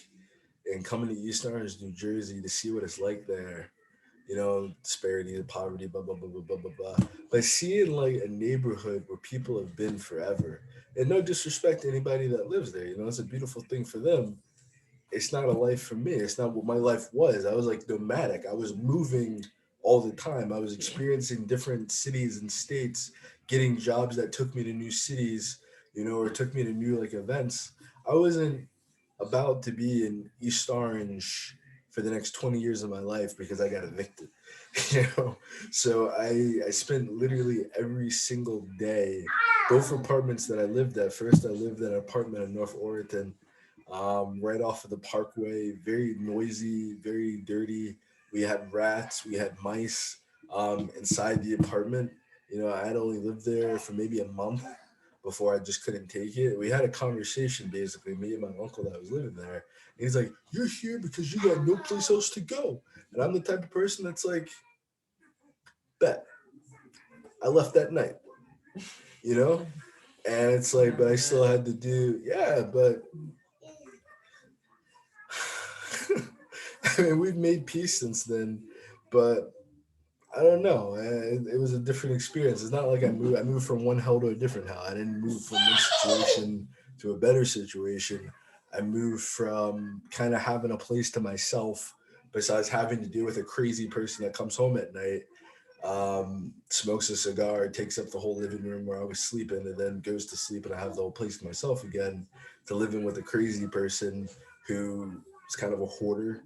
and coming to East Orange, New Jersey to see what it's like there. You know, disparity, poverty, blah blah blah blah blah blah blah. But seeing like a neighborhood where people have been forever, and no disrespect to anybody that lives there, you know, it's a beautiful thing for them. It's not a life for me. It's not what my life was. I was like nomadic. I was moving all the time. I was Yeah. experiencing different cities and states, getting jobs that took me to new cities, you know, or took me to new like events. I wasn't about to be in East Orange for the next 20 years of my life because I got evicted. You know, so I spent literally every single day. Both apartments that I lived at. First, I lived in an apartment in North Oreton, right off of the Parkway. Very noisy, very dirty. We had rats, we had mice inside the apartment. You know, I had only lived there for maybe a month before I just couldn't take it. We had a conversation basically, me and my uncle that was living there. And he's like, "You're here because you got no place else to go." And I'm the type of person that's like, "Bet." I left that night, you know? And it's I like, but I remember still that. had to do, yeah, but I mean, we've made peace since then, but I don't know. It was a different experience. It's not like I moved. I moved from one hell to a different hell. I didn't move from one situation to a better situation. I moved from kind of having a place to myself, besides having to deal with a crazy person that comes home at night, smokes a cigar, takes up the whole living room where I was sleeping, and then goes to sleep, and I have the whole place to myself again. To living with a crazy person who is kind of a hoarder,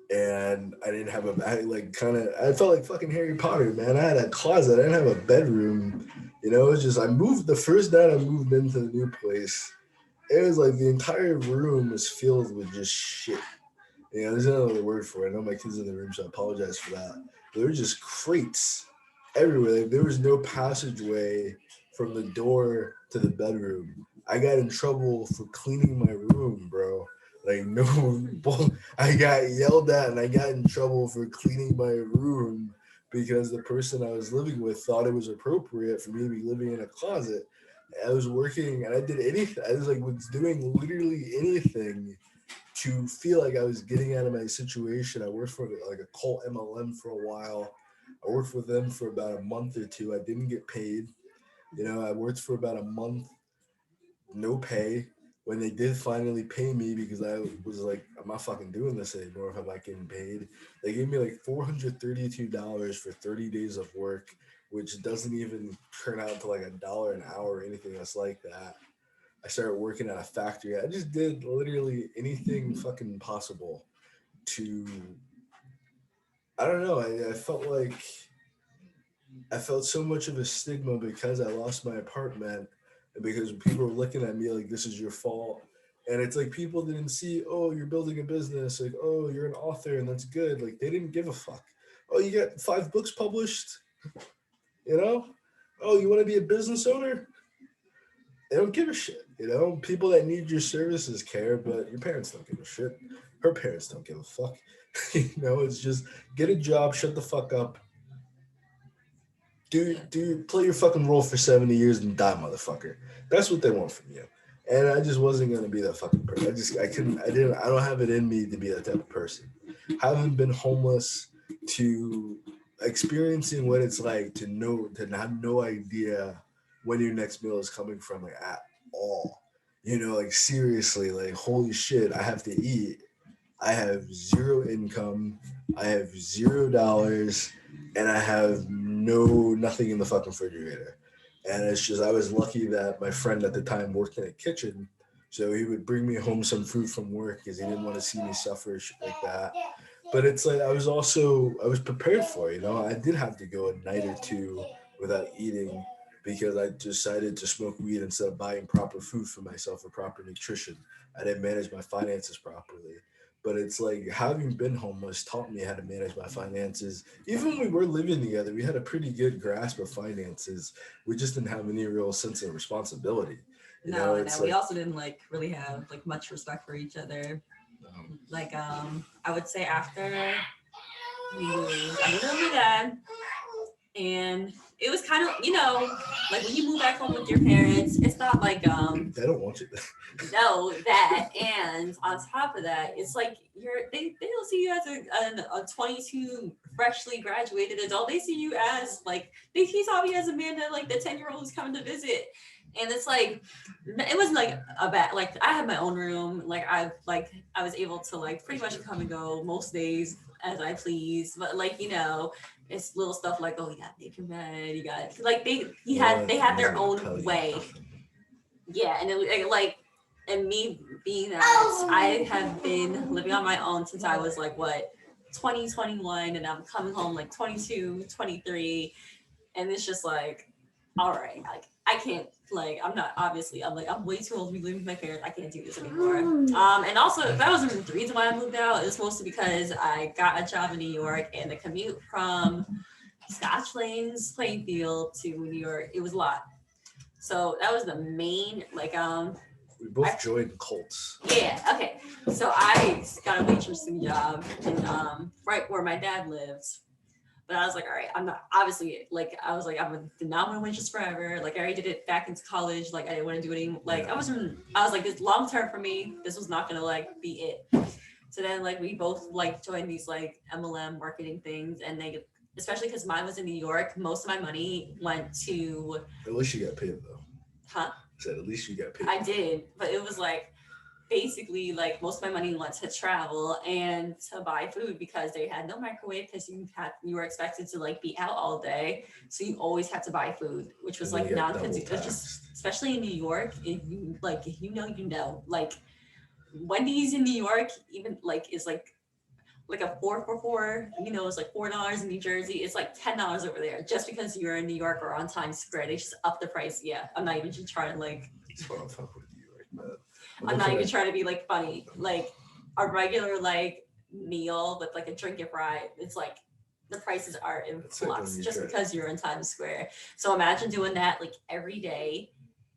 and I didn't have a I like kind of I felt like fucking Harry Potter, man. I had a closet. I didn't have a bedroom. You know, it was just I moved the first night I moved into the new place. It was like the entire room was filled with just shit. You know, there's no other word for it. I know my kids in the room, so I apologize for that. There were just crates everywhere. Like, there was no passageway from the door to the bedroom. I got in trouble for cleaning my room, bro. Like no, I got yelled at and I got in trouble for cleaning my room because the person I was living with thought it was appropriate for me to be living in a closet. I was working and I did anything. I was doing literally anything to feel like I was getting out of my situation. I worked for like a cult MLM for a while. I worked with them for about a month or two. I didn't get paid. You know, I worked for about a month, no pay. When they did finally pay me, because I was like, I'm not fucking doing this anymore if I'm not getting paid. They gave me like $432 for 30 days of work, which doesn't even turn out to like $1 an hour or anything else like that. I started working at a factory. I just did literally anything fucking possible to. I don't know. I felt like I felt so much of a stigma because I lost my apartment and because people were looking at me like this is your fault. And it's like people didn't see, oh, you're building a business, like, oh, you're an author and that's good. Like they didn't give a fuck. Oh, you got 5 books published, you know? Oh, you want to be a business owner? They don't give a shit. You know, people that need your services care, but your parents don't give a shit. Her parents don't give a fuck. You know, it's just get a job, shut the fuck up, Yeah. play your fucking role for 70 years and die, motherfucker. That's what they want from you. And I just wasn't gonna be that fucking person. I couldn't, I don't have it in me to be that type of person. Having been homeless, to experiencing what it's like to have no idea when your next meal is coming from, like, at all. You know, like seriously, like holy shit, I have to eat. I have zero income. I have $0, and I have nothing in the fucking refrigerator. And it's just I was lucky that my friend at the time worked in a kitchen, so he would bring me home some food from work because he didn't want to see me suffer shit like that. But it's like I was prepared for it, you know. I did have to go a night or two without eating because I decided to smoke weed instead of buying proper food for myself or proper nutrition. I didn't manage my finances properly. But it's like having been homeless taught me how to manage my finances. Even when we were living together, we had a pretty good grasp of finances. We just didn't have any real sense of responsibility. You know, No, it's we like, also didn't like really have like much respect for each other. um, Like I would say after we moved, I moved in with my dad, and it was kind of, like when you move back home with your parents, it's not like they don't want you. no, that, and on top of that, it's like they don't see you as a 22 freshly graduated adult. They see you as like he saw me as a man that like the 10-year-old who's coming to visit. And it's like it wasn't like a bad, like I had my own room. I was able to like pretty much come and go most days as I please. But like, it's little stuff like, oh, you got to make your bed, you got like they had their own way. Yeah, and like, and me being that I have been living on my own since I was like what 2021, and I'm coming home like 22, 23, and it's just like, all right, like I can't, like I'm not, obviously I'm like I'm way too old to be living with my parents. I can't do this anymore. And also that wasn't the reason why I moved out. It was mostly because I got a job in New York, and the commute from Scotch Lane's playing field to New York, it was a lot. So that was the main, like, We both joined cults. yeah, okay. So I got a waitressing job in right where my dad lives. But I was like, all right, I'm not, obviously, like I was like, I'm not gonna waitress forever. Like I already did it back into college. Like I didn't want to do it anymore. Like I was like, this long term for me, this was not gonna like be it. So then like we both like joined these like MLM marketing things, and they, especially because mine was in New York, most of my money went to, At least you got paid though. huh? I said at least you got paid. I did, but it was like basically like most of my money went to travel and to buy food, because they had no microwave, because you were expected to like be out all day, so you always had to buy food, which was And then like you got non double just taxed. especially in New York. If you like, if like Wendy's in New York, even like is like a 4 for 4, it's like $4 in New Jersey. It's like $10 over there, just because you're in New York or on Times Square. They just up the price. Yeah, I'm not even just trying to like. That's why I'm fucking with you like that. I'm not even trying to be like funny. Like a regular like meal with like a drink and fry, it's like the prices are in flux just because you're in Times Square. So imagine doing that like every day.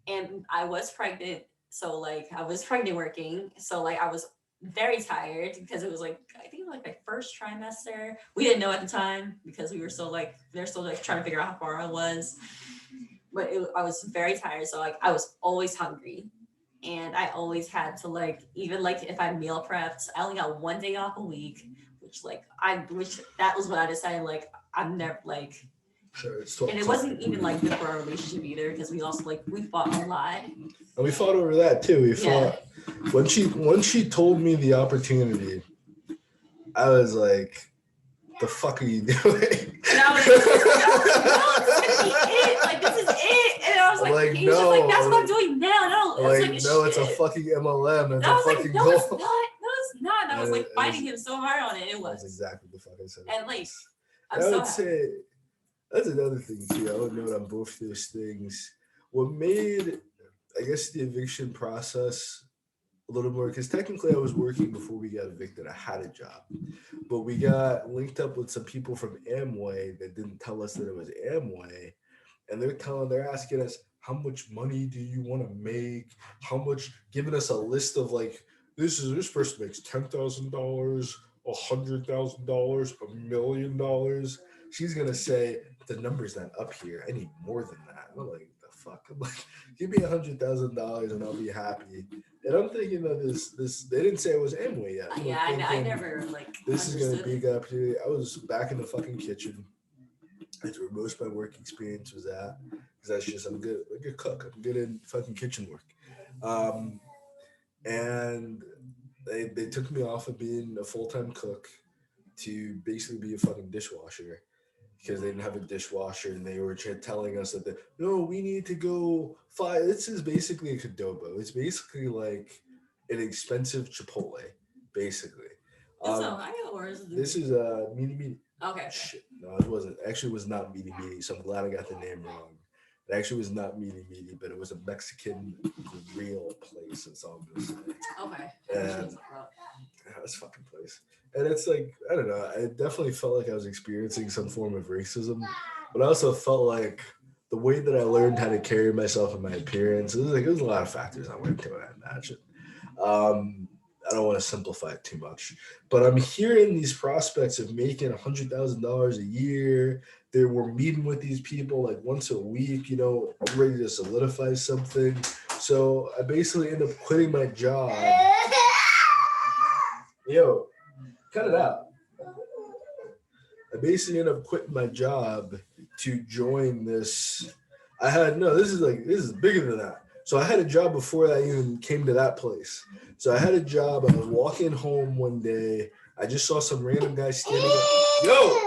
And I was pregnant, so like I was pregnant working, so like I was very tired because it was like, I think it was like my first trimester. We didn't know at the time because we were still like, they're still like trying to figure out how far I was. But I was very tired, so like I was always hungry, and I always had to like, even like if I meal prepped, I only got 1 day off a week, which that was when I decided like I'm never like, Sure, it's and it wasn't even like good for our relationship either, because we also like we fought a lot. And we fought over that too. We fought when she told me the opportunity. I was like, "The fuck are you doing?" And I was like, no, this is gonna be it. Like this is it. And I was like, he was just like, that's what I'm doing now. No, like no, it's a fucking MLM. It's a fucking no, goal. it's not. No, it's not. And I was like fighting him so hard on it. It was. That's exactly the fuck I said. And like, I would say that's another thing too. I would note on both those things. What made, I guess, the eviction process a little more, because technically I was working before we got evicted. I had a job, but we got linked up with some people from Amway that didn't tell us that it was Amway, and they're asking us how much money do you want to make, how much, giving us a list of like, this person makes $10,000, $100,000, $1,000,000. She's gonna say the number's not up here. I need more than that. I'm like, the fuck? I'm like, give me $100,000 and I'll be happy. And I'm thinking of this. They didn't say it was Amway yet. Yeah, I never like. This is gonna be a good opportunity. I was back in the fucking kitchen. That's where most of my work experience was at. Because that's just, I'm a good cook. I'm good in fucking kitchen work. Um, and they took me off of being a full time cook to basically be a fucking dishwasher, because they didn't have a dishwasher, and they were telling us that no, we need to go find. This is basically a Cadobo. It's basically like an expensive Chipotle, basically. So I got worse. This is a meaty. Okay. Shit, no, it wasn't. Actually, it was not Meaty Meaty. So I'm glad I got the name wrong. It actually was not Meaty Meaty, but it was a Mexican grill place. That's all I'm gonna say. Okay. And this fucking place. And it's like, I don't know. I definitely felt like I was experiencing some form of racism, but I also felt like the way that I learned how to carry myself and my appearance. It was like, there's a lot of factors that went into it. I imagine. Um, I don't want to simplify it too much, but I'm hearing these prospects of making $100,000 a year. They were meeting with these people like once a week. I'm ready to solidify something. So I basically end up quitting my job. Yo, cut it out. I basically ended up quitting my job to join this. I had no. This is bigger than that. So I had a job before I even came to that place. So I had a job. I was walking home one day. I just saw some random guy standing up. Yo,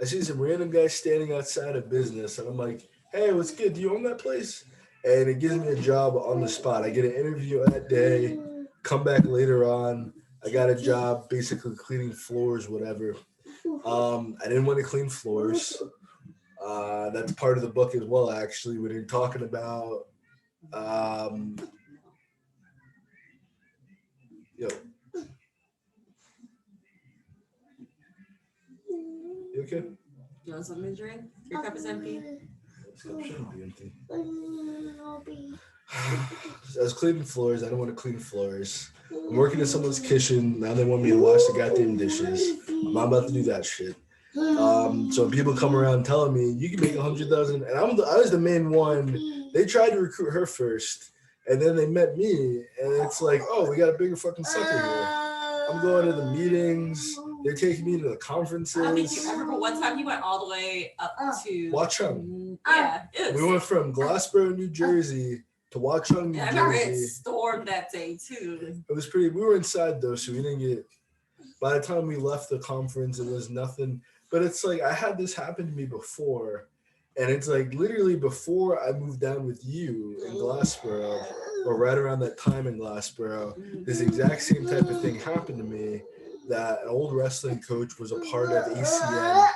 I see some random guy standing outside a business, and I'm like, "Hey, what's good? Do you own that place?" And it gives me a job on the spot. I get an interview that day. Come back later on. I got a job basically cleaning floors, whatever. I didn't want to clean floors. That's part of the book as well, actually, when you're talking about, um, yo, you okay? You want something to drink? Your cup is empty. This cup shouldn't be empty. I was cleaning floors. I don't want to clean floors. I'm working in someone's kitchen. Now they want me to wash the goddamn dishes. I'm not about to do that shit. So when people come around telling me you can make 100,000, and I was the main one. They tried to recruit her first, and then they met me, and it's like, oh, we got a bigger fucking sucker here. I'm going to the meetings. They're taking me to the conferences. I remember one time you went all the way up to Watchung. Yeah, we went from Glassboro, New Jersey to Watchung, New I remember Jersey. it stormed that day too. It was pretty. We were inside though, so we didn't get. By the time we left the conference, it was nothing. But it's like I had this happen to me before, and it's like literally before I moved down with you in Glassboro, or right around that time in Glassboro, this exact same type of thing happened to me. That an old wrestling coach was a part of ACN.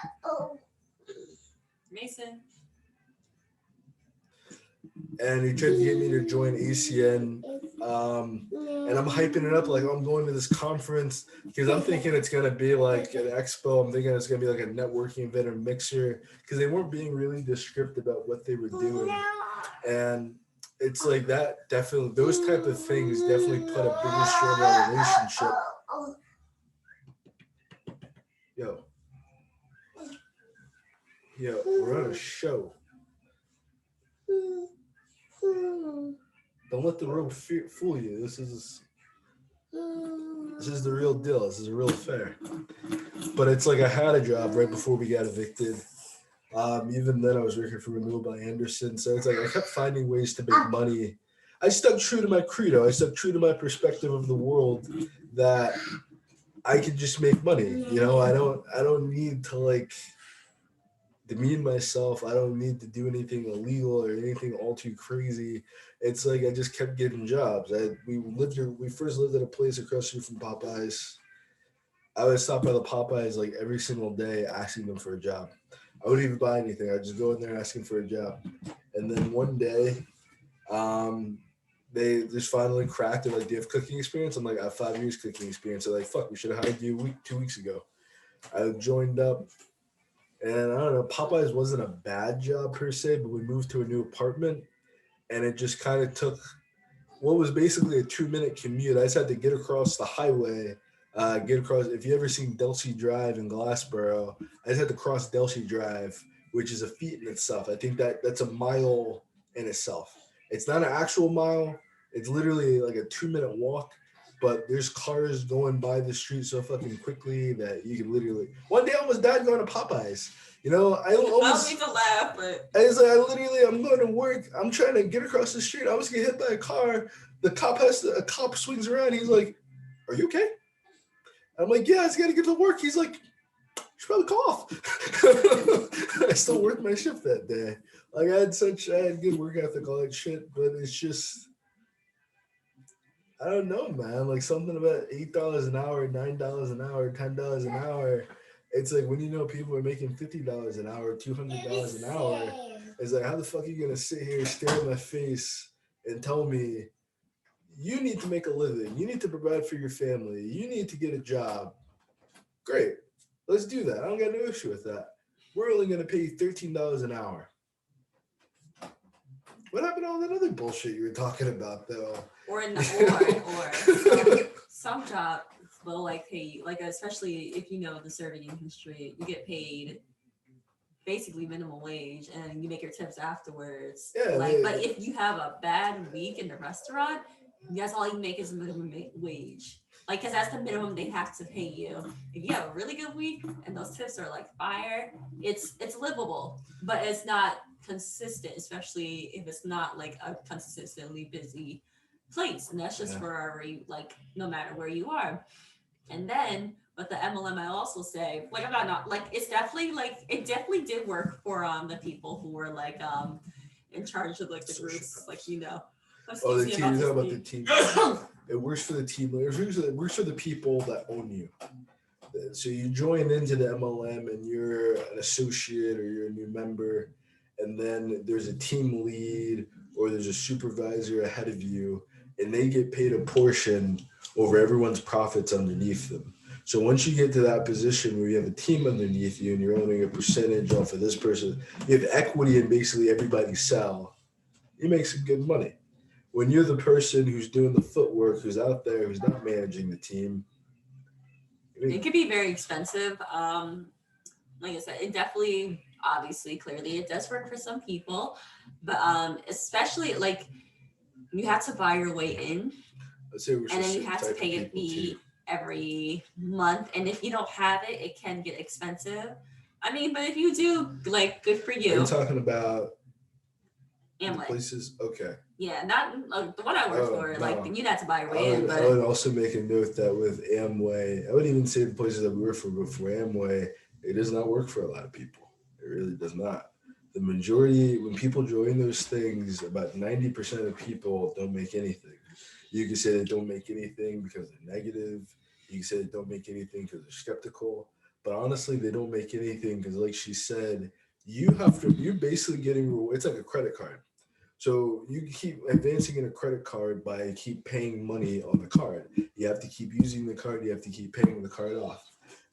Mason. And he tried to get me to join ACN. And I'm hyping it up like I'm going to this conference because I'm thinking it's going to be like an expo. I'm thinking it's going to be like a networking event or mixer because they weren't being really descriptive about what they were doing. And it's like that definitely, those type of things definitely put a bigger strain on our relationship. Yo, we're on a show. Don't let the room fool you. This is the real deal. This is a real affair. But it's like I had a job right before we got evicted. Even then, I was working for Renewal by Anderson. So it's like I kept finding ways to make money. I stuck true to my credo. I stuck true to my perspective of the world that I could just make money. I don't need to like demean myself. I don't need to do anything illegal or anything all too crazy. It's like I just kept getting jobs. We first lived at a place across the street from Popeyes. I would stop by the Popeyes like every single day asking them for a job. I wouldn't even buy anything. I'd just go in there asking for a job. And then one day, they just finally cracked it. Like, do you have cooking experience? I'm like, I have 5 years cooking experience. They're like, fuck, we should have hired you 2 weeks ago. I joined up. And I don't know, Popeyes wasn't a bad job per se, but we moved to a new apartment and it just kind of took what was basically a 2-minute commute. I just had to get across the highway, if you ever seen Delsey Drive in Glassboro, I just had to cross Delsey Drive, which is a feat in itself. I think that's a mile in itself. It's not an actual mile. It's literally like a 2-minute walk. But there's cars going by the street so fucking quickly that you can literally. One day I almost died going to Popeyes. I almost. I don't need to laugh, but It's like I'm going to work. I'm trying to get across the street. I almost get hit by a car. A cop swings around. He's like, "Are you okay?" I'm like, "Yeah, I just got to get to work." He's like, "You should probably call off." I still worked my shift that day. I had good work ethic, all that shit. But it's just. I don't know, man. Like something about $8 an hour, $9 an hour, $10 an hour. It's like when you know people are making $50 an hour, $200 an hour. It's like how the fuck are you gonna sit here, stare at my face, and tell me you need to make a living, you need to provide for your family, you need to get a job? Great, let's do that. I don't got no issue with that. We're only gonna pay you $13 an hour. What happened to all that other bullshit you were talking about, though? Or in or some job will like pay you, like especially if you know the serving industry, you get paid basically minimum wage and you make your tips afterwards. Yeah, Like, but if you have a bad week in the restaurant, that's all you make is minimum wage. Like, because that's the minimum they have to pay you. If you have a really good week and those tips are like fire, it's livable, but it's not consistent, especially if it's not like a consistently busy place. And that's just yeah, for every like no matter where you are. And then with the MLM, I also say, like I'm not like it's definitely like it definitely did work for the people who were like in charge of like the groups, like sociopaths. Oh, excuse the me, team. about You're to talking about the speak. team. It works for the team. It works for the people that own you. So you join into the MLM and you're an associate or you're a new member, and then there's a team lead or there's a supervisor ahead of you, and they get paid a portion over everyone's profits underneath them. So once you get to that position where you have a team underneath you and you're owning a percentage off of this person, you have equity in basically everybody's sell, you make some good money. When you're the person who's doing the footwork, who's out there, who's not managing the team, I It mean, could be very expensive. Like I said, it definitely, obviously, clearly, it does work for some people, but especially like you have to buy your way in, let's say we're and a then you certain have to type of pay a people too. fee every month. And if you don't have it, it can get expensive. I mean, but if you do, like, good for Are you you. talking about the Amway. places? Okay. Yeah, not the one I work Oh for. Like, no. you'd have to buy your I way in, would I would but also make a note that with Amway, I would even say the places that we work for, but for Amway, it does not work for a lot of people. It really does not. The majority, when people join those things, about 90% of people don't make anything. You can say they don't make anything because they're negative. You can say they don't make anything because they're skeptical. But honestly, they don't make anything because, like she said, you're basically getting, it's like a credit card. So you keep advancing in a credit card by keep paying money on the card. You have to keep using the card. You have to keep paying the card off.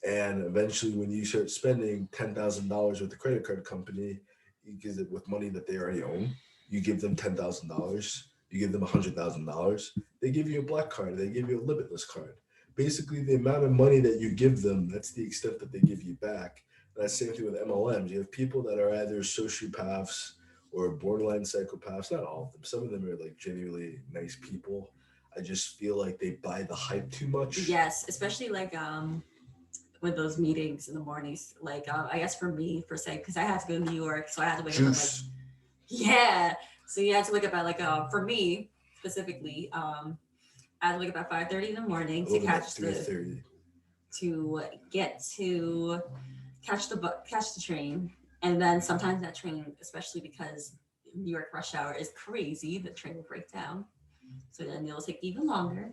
And eventually, when you start spending $10,000 with the credit card company, because it with money that they already own, you give them $10,000. You give them $100,000. They give you a black card. They give you a limitless card. Basically, the amount of money that you give them, that's the extent that they give you back. And that's the same thing with MLMs. You have people that are either sociopaths or borderline psychopaths. Not all of them. Some of them are like genuinely nice people. I just feel like they buy the hype too much. yes, especially like with those meetings in the mornings. Like I guess for me per se, because I had to go to New York, so I had to wake up at like Juice. yeah. So you had to wake up at like for me specifically, I had to wake up at 5:30 in the morning A to little bit catch three the thirty. to get to catch the train, and then sometimes that train, especially because New York rush hour is crazy, the train will break down. So then it'll take even longer,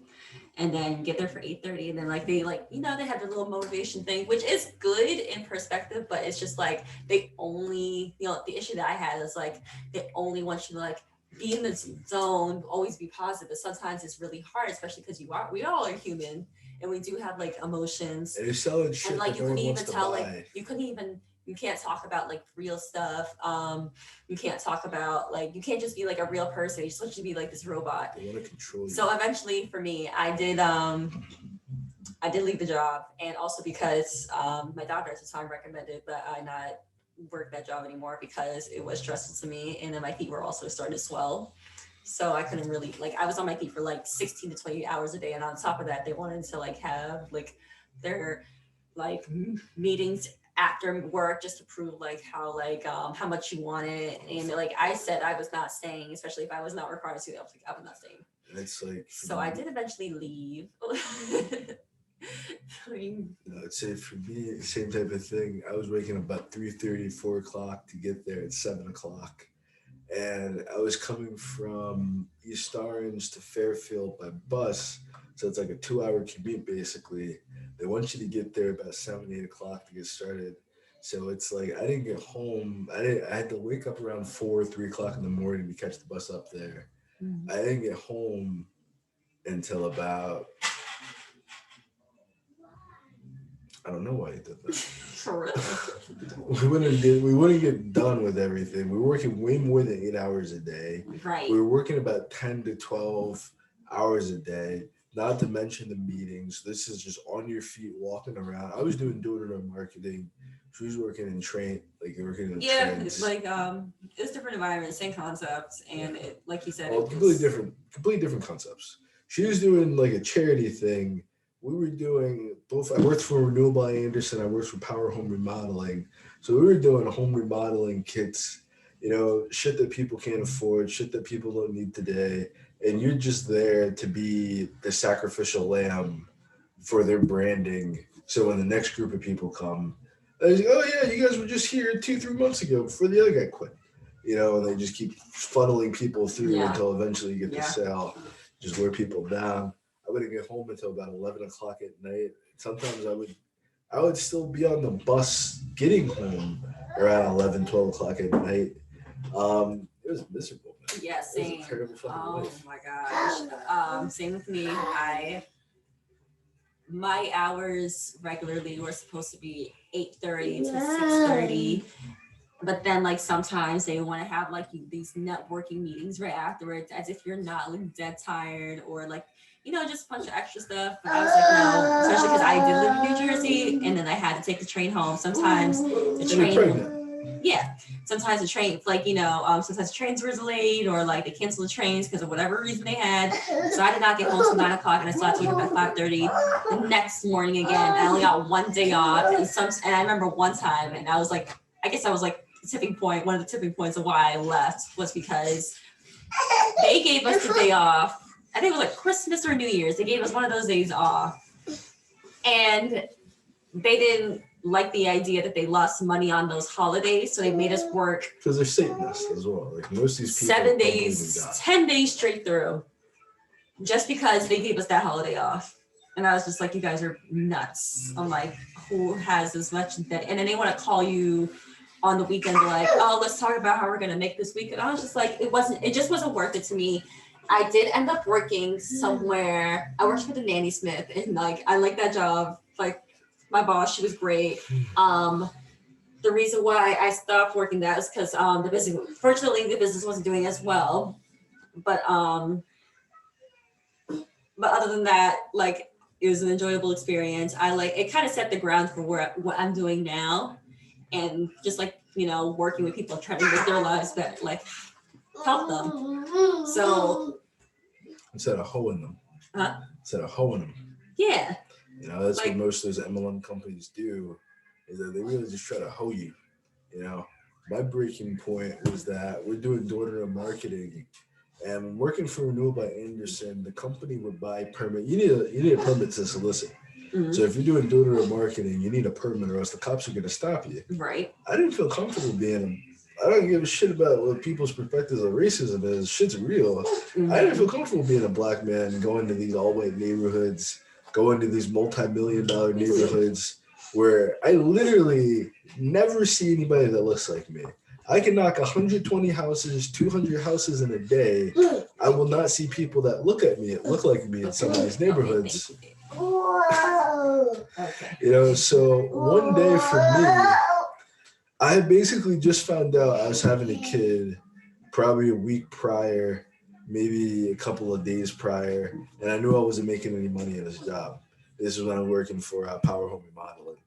and then get there for 8:30, and then like they like they have their little motivation thing, which is good in perspective, but it's just like they only the issue that I had is like they only want you to like be in the zone, always be positive, but sometimes it's really hard, especially because we all are human and we do have like emotions, And they're selling and shit like that you no one couldn't wants even to tell like buy. you can't talk about like real stuff. You can't talk about like you can't just be like a real person. You just want you to be like this robot. They want to control you. So eventually for me, I did leave the job, and also because my doctor at the time recommended that I not work that job anymore because it was stressful to me, and then my feet were also starting to swell. So I couldn't really like I was on my feet for like 16 to 20 hours a day, and on top of that, they wanted to like have like their like meetings after work just to prove like how much you want it, and like I said I was not staying, especially if I was not required to. I was like I was not staying. And it's like for So I me, did eventually leave. I mean, I'd say for me, same type of thing. I was waking up about 3:30, 4 o'clock to get there at 7 o'clock. and I was coming from East Orange to Fairfield by bus. So it's like a 2 hour commute basically. They want you to get there about 7, 8 o'clock to get started. So it's like I didn't get home. I had to wake up around 4, 3 o'clock in the morning to catch the bus up there. Mhm. I didn't get home until about, I don't know why he did that. For real. We wouldn't get done with everything. We were working way more than 8 hours a day. Right. We were working about 10 to 12 hours a day. Not to mention the meetings. This is just on your feet, walking around. I was doing door-to-door marketing. She was working in train, like working in the Yeah, it's trains. like it's different environments, same concepts, and it, like you said, All it was completely different concepts. She was doing like a charity thing. We were doing both. I worked for Renewable Anderson. I worked for Power Home Remodeling. So we were doing home remodeling kits. Shit that people can't afford, shit that people don't need today, and you're just there to be the sacrificial lamb for their branding. So when the next group of people come, they say, "Oh yeah, you guys were just here 2, 3 months ago before the other guy quit." And they just keep funneling people through yeah, until eventually you get the yeah. sale, just wear people down. I wouldn't get home until about 11 o'clock at night. Sometimes I would still be on the bus getting home around 11, 12 o'clock at night. It was miserable, man. Yeah, It was same. a terrible fucking Oh life. my gosh. Same with me. My hours regularly were supposed to be 8:30 to 6:30. But then like sometimes they want to have like these networking meetings right afterwards as if you're not like dead tired or like just a bunch of extra stuff. But I was like, no, especially because I did live in New Jersey and then I had to take the train home. Sometimes the And you're train pregnant. yeah, sometimes the train like sometimes the trains were delayed or like they canceled the trains because of whatever reason they had. So I did not get home till 9 o'clock and I still had to wake up at 5:30 the next morning again. I only got one day off and I remember one time and I was like, I guess I was like tipping point. One of the tipping points of why I left was because they gave us the day off. I think it was like Christmas or New Year's. They gave us one of those days off, and they didn't like the idea that they lost money on those holidays, so they made us work Because they're Satanists as well. Like most of these people 7 days, 10 days straight through, just because they gave us that holiday off. And I was just like, you guys are nuts. I'm like, who has as much that? And then they want to call you on the weekend, like, oh, let's talk about how we're gonna make this week. And I was just like, it just wasn't worth it to me. I did end up working somewhere. I worked for the nanny smith, and like I like that job. Like my boss, she was great. The reason why I stopped working that is because the business, fortunately, the business wasn't doing as well. But other than that, like it was an enjoyable experience. I like it kind of set the ground for what I'm doing now, and just like working with people trying to make their lives better, like help them. So instead of hoeing them. huh? Instead of hoeing them. Yeah, That's like what most of those MLM companies do, is that they really just try to hoe you. You know, my breaking point was that we're doing door-to-door marketing, and working for Renewal by Anderson, the company would buy permit. You need a permit to solicit. So if you're doing door-to-door marketing, you need a permit, or else the cops are going to stop you. right. I didn't feel comfortable being. I don't give a shit about what people's perspectives of racism is. Shit's real. I didn't feel comfortable being a black man going to these all-white neighborhoods, going to these multi-million-dollar neighborhoods where I literally never see anybody that looks like me. I can knock 120 houses, 200 houses in a day. I will not see people that look like me in some of these neighborhoods. Okay. So one day for me, I basically just found out I was having a kid probably a week prior, maybe a couple of days prior, and I knew I wasn't making any money in this job. This is when I'm working for Power Home Remodeling.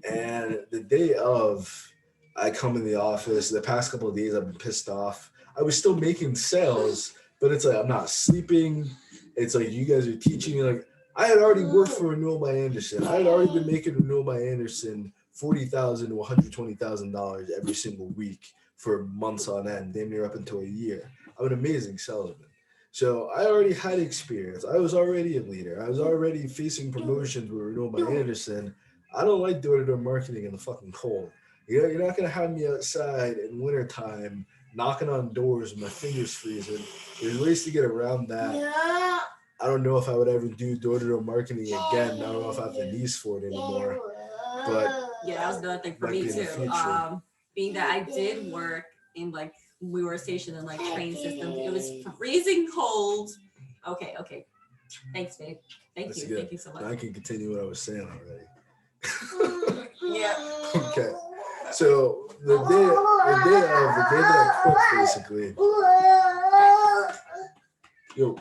And the day of, I come in the office. The past couple of days, I've been pissed off. I was still making sales, but it's like I'm not sleeping. It's like you guys are teaching me. Like I had already worked for Renewal by Anderson. I had already been making Renewal by Anderson $40,000 to $120,000 every single week for months on end, damn near up until a year. I'm an amazing salesman. So I already had experience. I was already a leader. I was already facing promotions with Renewal by Anderson. I don't like door-to-door marketing in the fucking cold. You're not gonna have me outside in wintertime knocking on doors, my fingers freezing. There's ways to get around that. I don't know if I would ever do door-to-door marketing again. I don't know if I have the knees for it anymore. But Yeah, that was another thing for might me be in the too. future. Being that I did work in like we were stationed in like train systems, it was freezing cold. Okay, okay. Thanks, babe. That's Thank good. you so much. Now I can continue what I was saying already. Yeah. Okay. So the day that I quit, basically. Yo,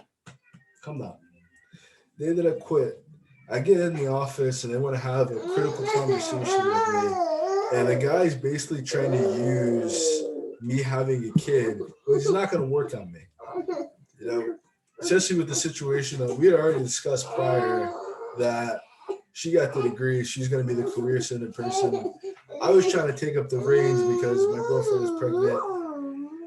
come down. The day that I quit, I get in the office and they want to have a critical conversation with me, and the guy's basically trying to use me having a kid, but he's not going to work on me. You know, especially with the situation that we had already discussed prior, that she got the degree, she's going to be the career-centered person. I was trying to take up the reins because my girlfriend is pregnant.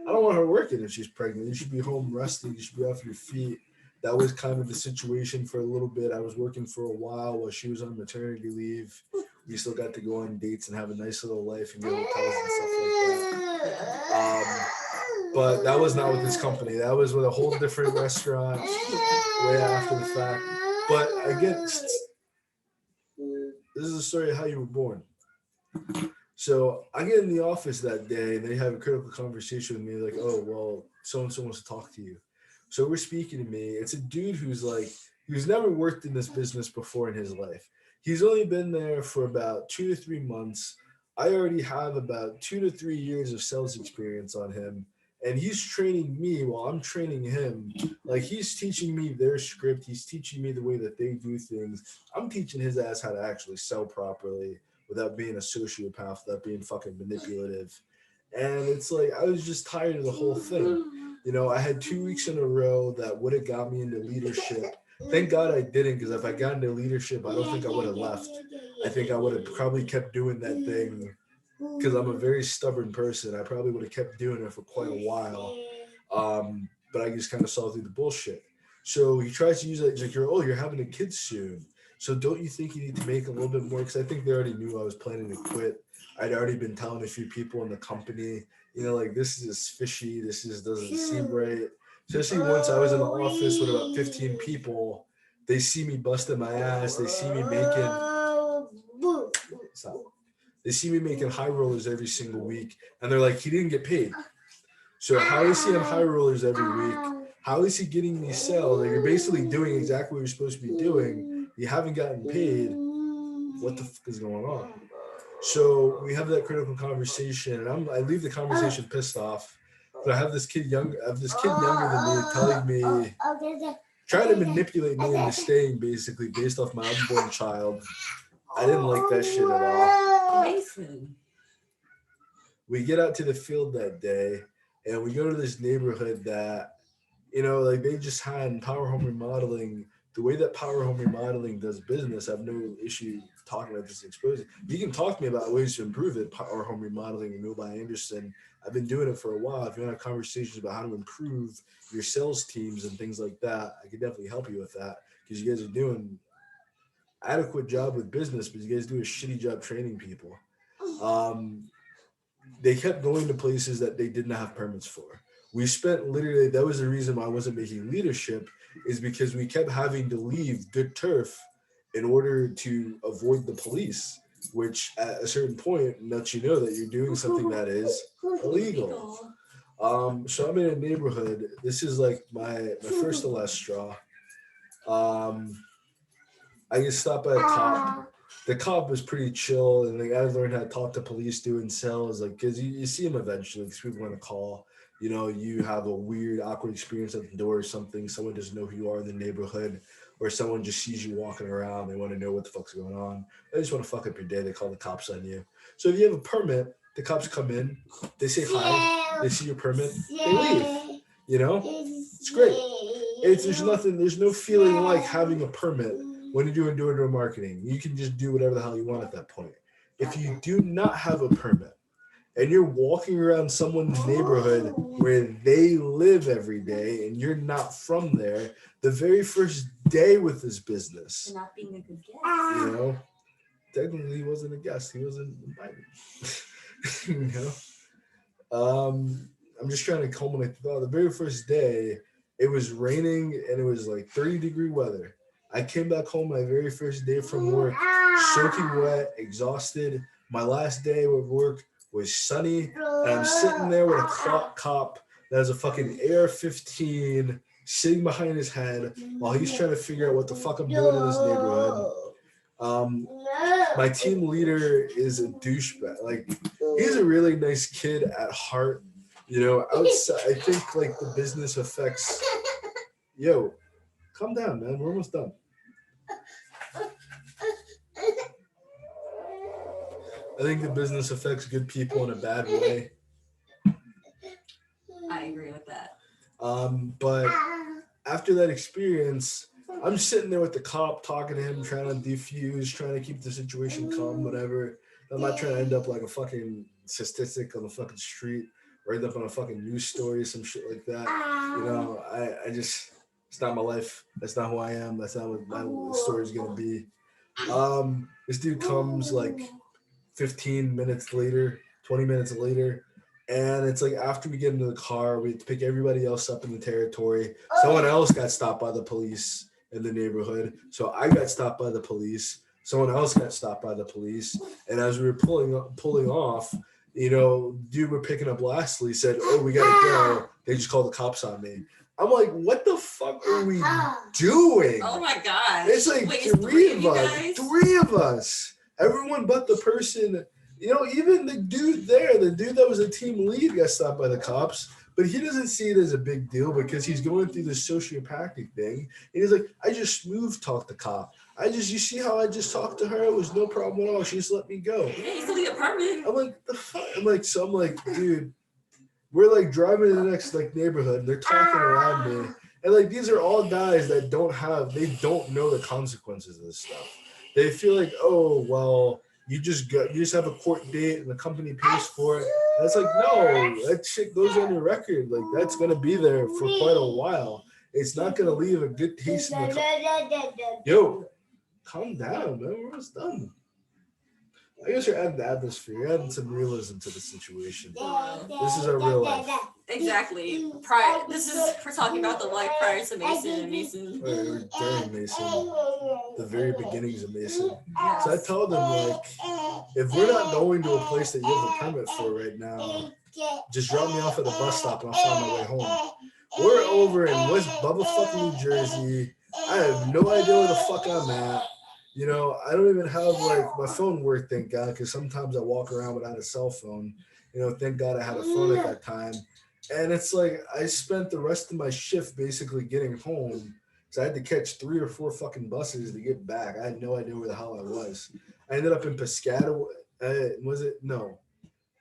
I don't want her working if she's pregnant. You should be home resting. You should be off your feet. That was kind of the situation for a little bit. I was working for a while she was on maternity leave. We still got to go on dates and have a nice little life and go to hotels and stuff like that. But that was not with this company. That was with a whole different restaurant way after the fact. But again, this is a story of how you were born. So I get in the office that day and they have a critical conversation with me, like, oh, well, so and so wants to talk to you. So we're speaking to me. It's a dude who's like, who's never worked in this business before in his life. He's only been there for about 2 to 3 months. I already have about 2 to 3 years of sales experience on him. And he's training me while I'm training him. Like, he's teaching me their script. He's teaching me the way that they do things. I'm teaching his ass how to actually sell properly without being a sociopath, without being fucking manipulative. And it's like, I was just tired of the whole thing. You know, I had 2 weeks in a row that would have got me into leadership. Thank God I didn't, because if I got into leadership, I don't think I would have left. I think I would have probably kept doing that thing because I'm a very stubborn person. I probably would have kept doing it for quite a while. But I just kind of saw through the bullshit. So he tries to use that. He's like, you're having a kid soon. So don't you think you need to make a little bit more? Because I think they already knew I was planning to quit. I'd already been telling a few people in the company, like, this is fishy. This just doesn't seem right. Especially once I was in the office with about 15 people, they see me busting my ass. They see me stop. They see me making high rollers every single week, and they're like, he didn't get paid. So how is he on high rollers every week? How is he getting these sales? Like, you're basically doing exactly what you're supposed to be doing. You haven't gotten paid. What the fuck is going on? So we have that critical conversation, and I leave the conversation pissed off. But I have this kid younger than me, telling me, trying to manipulate me into staying, basically based off my unborn child. I didn't like that shit at all. Mason. We get out to the field that day, and we go to this neighborhood that, like, they just had in Power Home Remodeling. The way that Power Home Remodeling does business, I have no issue talking about this exposure. You can talk to me about ways to improve it. Power Home Remodeling and Neil by Anderson. I've been doing it for a while. If you want to have conversations about how to improve your sales teams and things like that, I can definitely help you with that, because you guys are doing adequate job with business, but you guys do a shitty job training people. Um, they kept going to places that they didn't have permits for. We spent literally, that was the reason why I wasn't making leadership, is because we kept having to leave good turf in order to avoid the police, which at a certain point lets you know that you're doing something that is illegal. So I'm in a neighborhood. This is like my first to last straw. Um, I get stopped by a cop. The cop was pretty chill, and like, I learned how to talk to police doing cells, like, because you see them eventually, because people want to call. You have a weird, awkward experience at the door or something. Someone doesn't know who you are in the neighborhood, or someone just sees you walking around. They want to know what the fuck's going on. They just want to fuck up your day. They call the cops on you. So if you have a permit, the cops come in, they say hi, they see your permit, they leave. It's great. There's no feeling like having a permit when you're doing door-to-door marketing. You can just do whatever the hell you want at that point. If you do not have a permit and you're walking around someone's neighborhood where they live every day and you're not from there, the very first day with this business, You're not being a good guest. Technically he wasn't a guest. He wasn't invited. you know? I'm just trying to culminate the thought. The very first day, it was raining and it was like 30-degree weather. I came back home my very first day from work, soaking wet, exhausted. My last day of work was sunny, and I'm sitting there with a cop that has a fucking AR-15 sitting behind his head while he's trying to figure out what the fuck I'm doing in this neighborhood. Um, my team leader is a douchebag. Like, he's a really nice kid at heart. You know, outside, I think like the business affects. Yo, calm down, man. We're almost done. I think the business affects good people in a bad way. I agree with that. But after that experience, I'm sitting there with the cop talking to him, trying to defuse, trying to keep the situation calm, whatever. I'm not trying to end up like a fucking statistic on the fucking street or end up on a fucking news story, some shit like that. You know, I just, it's not my life. That's not who I am. That's not what my story's gonna be. This dude comes like 15 minutes later, 20 minutes later. And it's like after we get into the car, we have to pick everybody else up in the territory. Someone else got stopped by the police in the neighborhood. So I got stopped by the police. Someone else got stopped by the police. And as we were pulling off, you know, dude we're picking up lastly said, "Oh, we gotta go." They just called the cops on me. I'm like, what the fuck are we doing? Oh my god! It's like Wait, three of us. Three of us. Everyone but the person, you know, even the dude there, the dude that was a team lead got stopped by the cops, but he doesn't see it as a big deal because he's going through this sociopathic thing. And he's like, I just smooth talked the cop. You see how I just talked to her? It was no problem at all. She just let me go. Yeah, he's still the apartment. I'm like, the fuck? I'm like, dude, we're like driving to the next like neighborhood and they're talking around me. And like, these are all guys that they don't know the consequences of this stuff. They feel like, oh, well, you just have a court date and the company pays for it. And it's like, no, that shit goes on your record. Like, that's going to be there for quite a while. It's not going to leave a good taste in the Yo, calm down, man. We're almost done. I guess you're adding the atmosphere. You're adding some realism to the situation. This is our real life. Exactly. We're talking about the life prior to Mason and Mason. Or during Mason. The very beginnings of Mason. Yes. So I told them, like, if we're not going to a place that you have a permit for right now, just drop me off at the bus stop and I'll find my way home. We're over in West Bubblefuck, New Jersey. I have no idea where the fuck I'm at. You know, I don't even have like my phone work, thank God, because sometimes I walk around without a cell phone. You know, thank God I had a phone at that time. And it's like I spent the rest of my shift basically getting home. So I had to catch 3 or 4 fucking buses to get back. I had no idea where the hell I was. I ended up in Piscataway. Was it? No,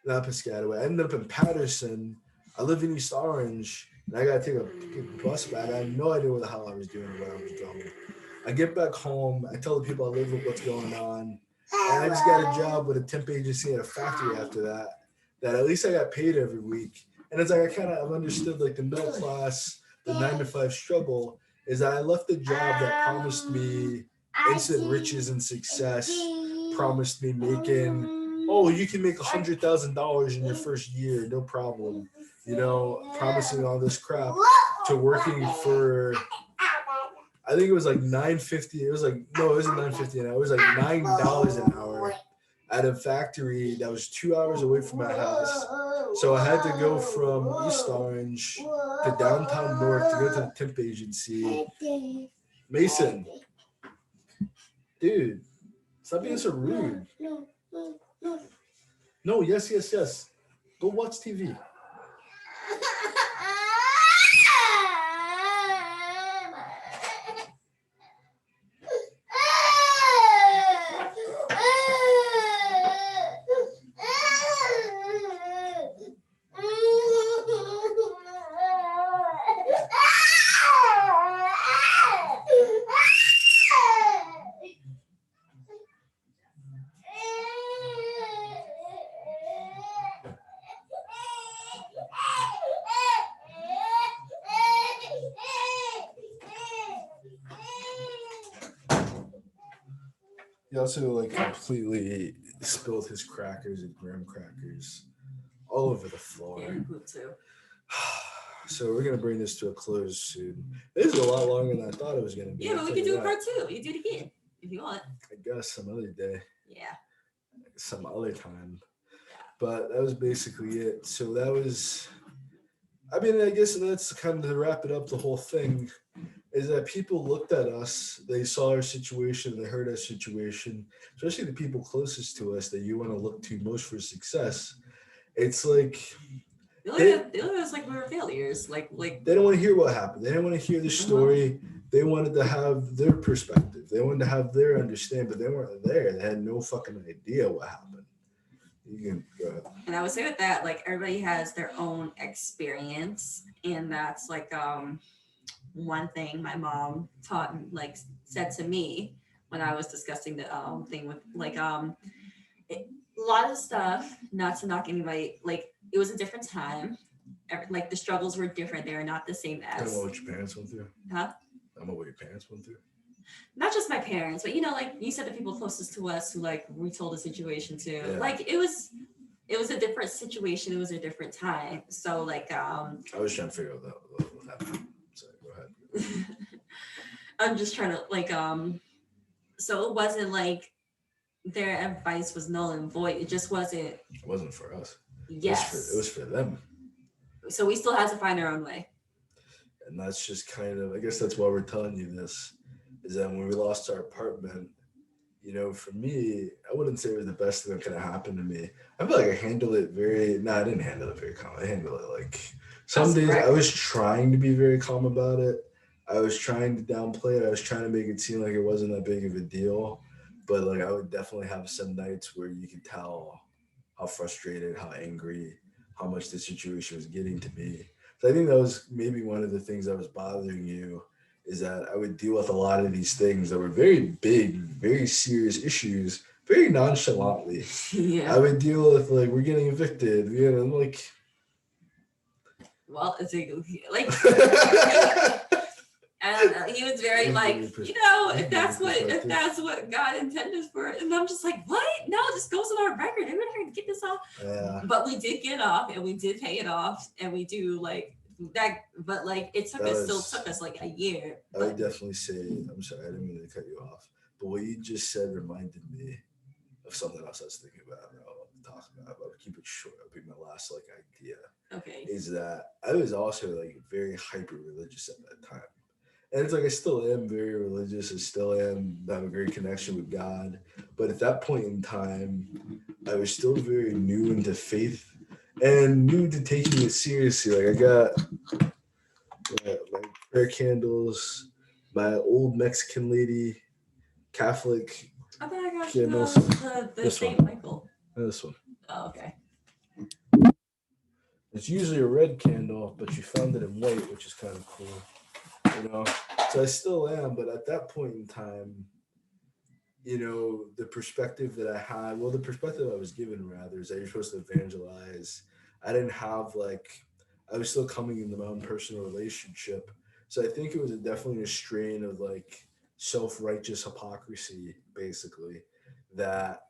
not Piscataway. I ended up in Patterson. I live in East Orange, and I got to take a bus back. I had no idea what the hell I was doing or where I was going. I get back home. I tell the people I live with what's going on. And I just got a job with a temp agency at a factory after that. That at least I got paid every week. And it's like I kind of understood like the middle class, the 9-to-5 struggle is that I left the job that promised me instant riches and success, promised me making, oh, you can make $100,000 in your first year, no problem. You know, promising all this crap to working for, I think it was like $9.50. It was like, no, it wasn't $9.50 an hour. It was like $9 an hour at a factory that was 2 hours away from my house. So I had to go from East Orange to downtown North to go to the temp agency. Mason, dude, stop being so rude. No, yes. Go watch TV. He also like completely spilled his crackers and graham crackers all over the floor. Yeah, poop too. So we're gonna bring this to a close soon. This is a lot longer than I thought it was gonna be. Yeah, I'll but we tell could you do a that. part two. You do it again if you want. I guess some other day, Yeah. some other time. Yeah. But that was basically it. So that was. I mean, I guess that's kind of to wrap it up. The whole thing is that people looked at us, they saw our situation, they heard our situation, especially the people closest to us that you want to look to most for success. It's like they They look at us like we were failures. Like they don't want to hear what happened. They didn't want to hear the uh-huh. story. They wanted to have their perspective. They wanted to have their understanding, but they weren't there. They had no fucking idea what happened. You can go ahead. And I would say with that, like everybody has their own experience, and that's like one thing my mom taught like said to me when I was discussing the thing with like it, a lot of stuff, not to knock anybody, like it was a different time. Like the struggles were different. They were not the same Tell me as, what your parents went through. huh? Tell me what your parents went through. Not just my parents, but you know, like you said, the people closest to us who like we told the situation to. Yeah. Like it was a different situation. It was a different time. So like I was trying to figure out what happened. Sorry, go ahead. I'm just trying to like so it wasn't like their advice was null and void. It just wasn't. It wasn't for us. It was Yes. for them. So we still had to find our own way. And that's just kind of, I guess that's why we're telling you this, is that when we lost our apartment, for me, I wouldn't say it was the best thing that could have happened to me. I feel like I handled it no, I didn't handle it very calm. I handled it like some That's days I correct. was trying to be very calm about it. I was trying to downplay it. I was trying to make it seem like it wasn't that big of a deal. But like I would definitely have some nights where you could tell how frustrated, how angry, how much the situation was getting to me. So I think that was maybe one of the things that was bothering you, is that I would deal with a lot of these things that were very big, very serious issues, very nonchalantly. I Yeah. would deal with like we're getting evicted, I'm like Well, it's like I and he was very give like, you I if give you perspective. that's what God intended for it, and I'm just like, what? No, this goes on our record. We're not going to get this off. Yeah, But we did get off, and we did pay it off, and we do like that. But like, that still was. took us like a year. I would But definitely say. I'm sorry, I didn't mean to cut you off. But what you just said reminded me of something else I was thinking about. That I want to talk about. But I'll keep it short. It'll be my last like idea. okay, Is that I was also like very hyper religious at that time. And it's like I still am very religious. I still am have a great connection with God. But at that point in time, I was still very new into faith and new to taking it seriously. Like I got my prayer candles, my old Mexican lady Catholic I thought I got you candles. the This one, Saint Michael. this one. Oh, okay. It's usually a red candle, but you found it in white, which is kind of cool. So I still am, but at that point in time, the perspective that I had, well, the perspective I was given rather, is that you're supposed to evangelize. I didn't have like, I was still coming into my own personal relationship. So I think it was definitely a strain of like self righteous hypocrisy, basically, that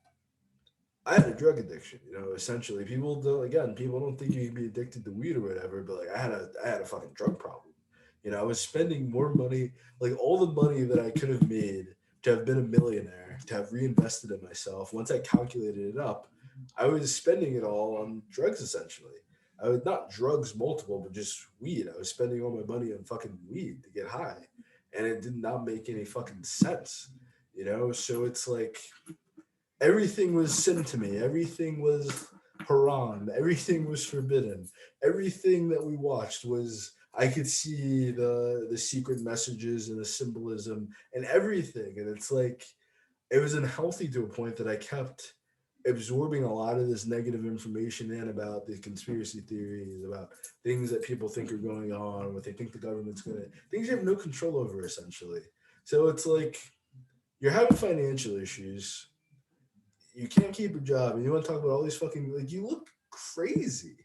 I had a drug addiction, essentially. People don't think you can be addicted to weed or whatever, but like I had a fucking drug problem. I was spending more money, like all the money that I could have made to have been a millionaire, to have reinvested in myself. Once I calculated it up, I was spending it all on drugs essentially. I was not drugs multiple, but just weed. I was spending all my money on fucking weed to get high. And it did not make any fucking sense. So it's like everything was sin to me. Everything was haram. Everything was forbidden. Everything that we watched was I could see the secret messages and the symbolism and everything. And it's like it was unhealthy to a point that I kept absorbing a lot of this negative information in about the conspiracy theories, about things that people think are going on, what they think the government's gonna things you have no control over essentially. So it's like you're having financial issues, you can't keep a job, and you want to talk about all these fucking like you look crazy.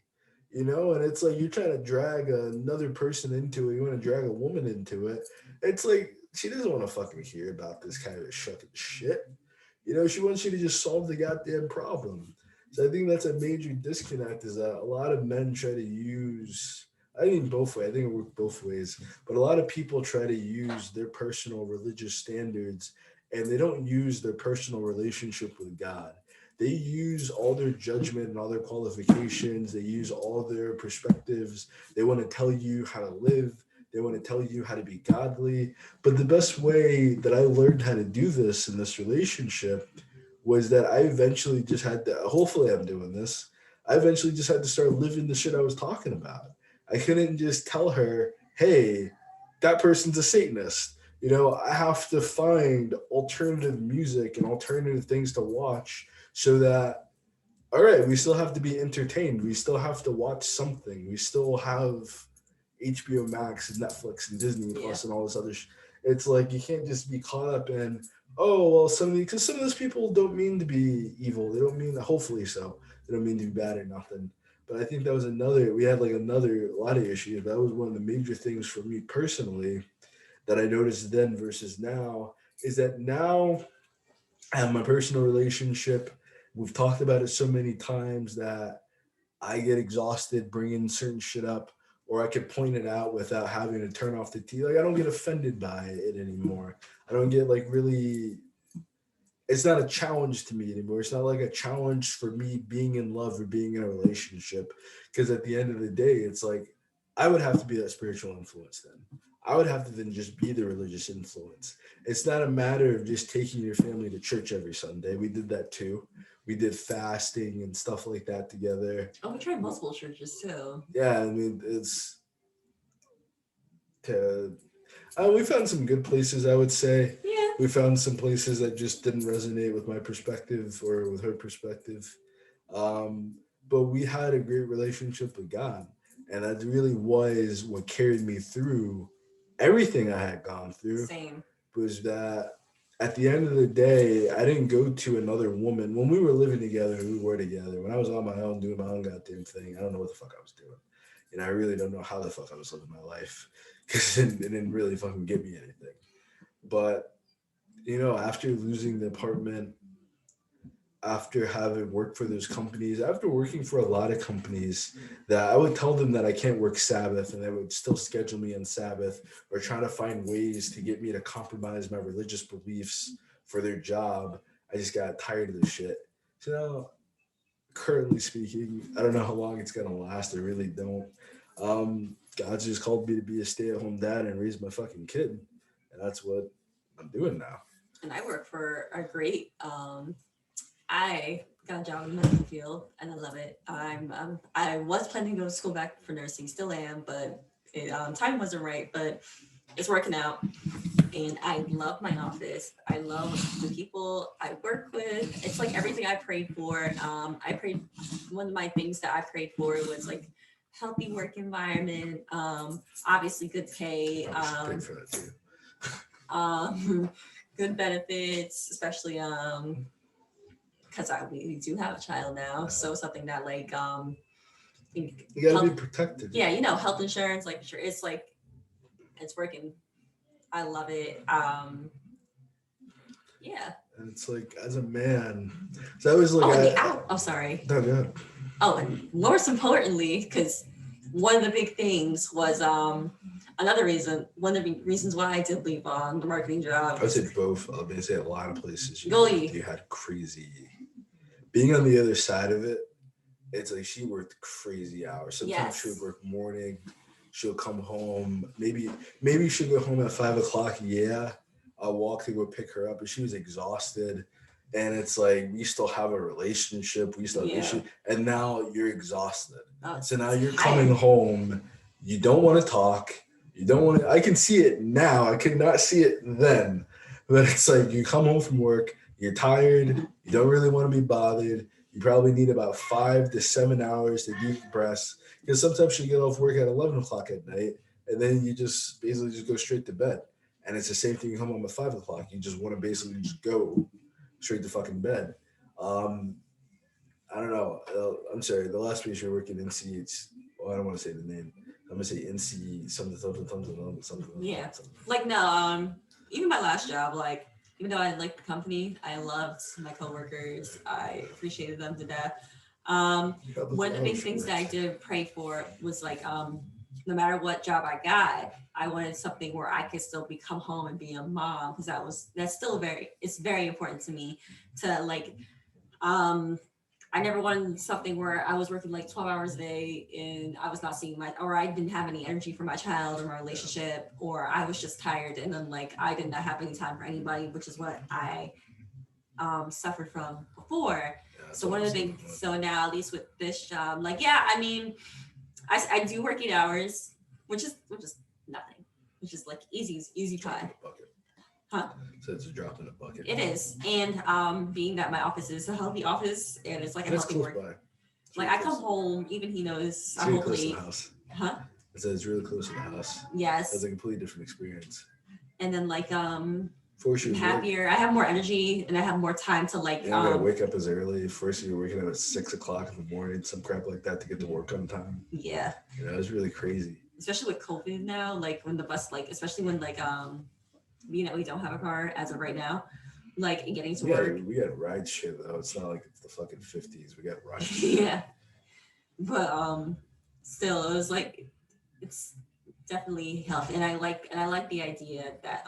And it's like you're trying to drag another person into it. You want to drag a woman into it. It's like she doesn't want to fucking hear about this kind of shucking shit. She wants you to just solve the goddamn problem. So I think that's a major disconnect, is that a lot of men try to use I mean both ways. I think it worked both ways. But a lot of people try to use their personal religious standards, and they don't use their personal relationship with God. They use all their judgment and all their qualifications. They use all their perspectives. They want to tell you how to live. They want to tell you how to be godly. But the best way that I learned how to do this in this relationship was that I eventually just had to, hopefully I'm doing this. I eventually just had to start living the shit I was talking about. I couldn't just tell her, hey, that person's a Satanist. I have to find alternative music and alternative things to watch so that, all right, we still have to be entertained. We still have to watch something. We still have HBO Max and Netflix and Disney Yeah. Plus and all this other. It's like you can't just be caught up in, oh well, because some of those people don't mean to be evil. They don't mean hopefully so. They don't mean to be bad or nothing. But I think that was another. We had like another a lot of issues. That was one of the major things for me personally that I noticed then versus now is that now I have my personal relationship. We've talked about it so many times that I get exhausted bringing certain shit up, or I could point it out without having to turn off the TV. Like I don't get offended by it anymore. I don't get like really. It's not a challenge to me anymore. It's not like a challenge for me being in love or being in a relationship. Because at the end of the day, it's like I would have to be that spiritual influence then. I would have to then just be the religious influence. It's not a matter of just taking your family to church every Sunday. We did that too. We did fasting and stuff like that together. Oh, we tried multiple churches too. Yeah, I mean, it's to we found some good places, I would say. Yeah. We found some places that just didn't resonate with my perspective or with her perspective. Um, but we had a great relationship with God. And that really was what carried me through everything I had gone through. Same. Was that at the end of the day, I didn't go to another woman. When we were living together, we were together. When I was on my own doing my own goddamn thing, I don't know what the fuck I was doing. And I really don't know how the fuck I was living my life because it didn't really fucking get me anything. But, after losing the apartment, after having worked for those companies, after working for a lot of companies, that I would tell them that I can't work Sabbath and they would still schedule me on Sabbath or try to find ways to get me to compromise my religious beliefs for their job. I just got tired of this shit. So now, currently speaking, I don't know how long it's gonna last. I really don't. God's just called me to be a stay-at-home dad and raise my fucking kid, and that's what I'm doing now. And I work for a great I got a job in the medical field and I love it. I was planning to go to school back for nursing, still am, but time wasn't right. But it's working out, and I love my office. I love the people I work with. It's like everything I prayed for. I prayed. One of my things that I prayed for was like healthy work environment. Obviously good pay. I should pray for that too. Good benefits, especially because we do have a child now, so something that like You gotta health, be protected. yeah, health insurance, like sure, it's like it's working. I love it. Yeah. And it's like, as a man, so I was like, Oh, and oh, sorry. No, go ahead. Oh, and most importantly, because one of the big things was another reason. One of the reasons why I did leave the marketing job. I would say both. I mean, say a lot of places Really? you had crazy. Being on the other side of it, it's like she worked crazy hours. Sometimes she would work morning. She'll come home. Maybe she'll go home at 5 o'clock. Yeah, I'll walk to go pick her up, but she was exhausted. And it's like we still have a relationship. We still have issues, and now you're exhausted. So now you're coming home. You don't want to talk. You don't want to. I can see it now. I could not see it then. But it's like you come home from work. You're tired. You don't really want to be bothered. You probably need about 5 to 7 hours to decompress. Because sometimes you get off work at 11 o'clock at night, and then you just basically just go straight to bed. And it's the same thing. You come home at 5 o'clock. You just want to basically just go straight to fucking bed. I don't know. I'm sorry. The last place you're working NC, I don't want to say the name. I'm gonna say NC something. Yeah. Like no. Even my last job, like even though I liked the company, I loved my coworkers. I appreciated them to death. One of the big things that I did pray for was like no matter what job I got, I wanted something where I could still come home and be a mom, because that's still it's very important to me to like um I never wanted something where I was working like 12 hours a day and I was not seeing or I didn't have any energy for my child or my relationship, or I was just tired and then like I did not have any time for anybody, which is what I suffered from before. Yeah, So that's one of the awesome. things, so now at least with this job, like, yeah, I mean, I do work 8 hours, which is nothing, which is like easy Drop in pie, the bucket. huh? So it's a drop in the bucket. It is, and being that my office is a healthy office and it's like a And it's healthy close work, by. It's like really I close. come home, even he knows, It's I really close to hopefully, the house. huh? I said it's really close to the house. It's Yes, a completely different experience. and then like Force I'm you to work. happier. I have more energy and I have more time to like You don't gotta wake up as early. First, you're waking up at 6 o'clock in the morning, some crap like that, to get to work on time. yeah, You know, it's really crazy. especially with COVID now, like when the bus, like especially when like being that we don't have a car as of right now, like and getting to work. We got ride shit though. It's not like it's the fucking 50s. We got ride shit. Yeah, but still it was like it's definitely healthy, and I like the idea that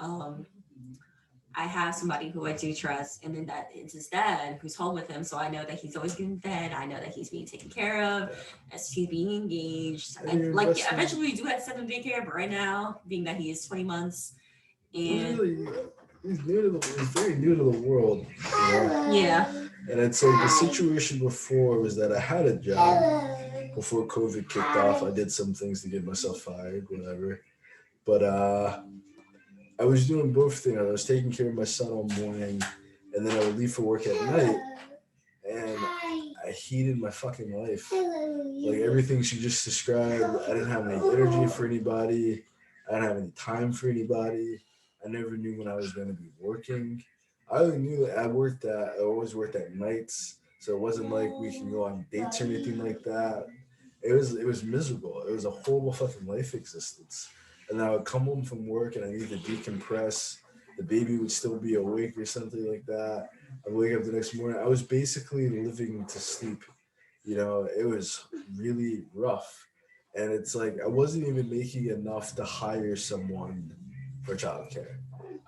I have somebody who I do trust, and then that it's his dad who's home with him, so I know that he's always getting fed. I know that he's being taken care of, as he's being engaged. And And you're like, yeah, investing. eventually we do have to send him to daycare, but right now, being that he is 20 months, He's and really he's very new to the world. You know? yeah, And it's like the situation before was that I had a job before COVID kicked off. I did some things to get myself fired, whatever. But I was doing both things. I was taking care of my son all morning, and then I would leave for work at night. And I hated my fucking life. Like everything she just described, I didn't have any energy for anybody. I didn't have any time for anybody. I never knew when I was going to be working. I only knew that I always worked at nights. So it wasn't like we can go on dates or anything like that. It was miserable. It was a horrible fucking life existence. And I would come home from work and I needed to decompress. The baby would still be awake or something like that. I'd wake up the next morning. I was basically living to sleep. You know, it was really rough. And it's like I wasn't even making enough to hire someone for childcare.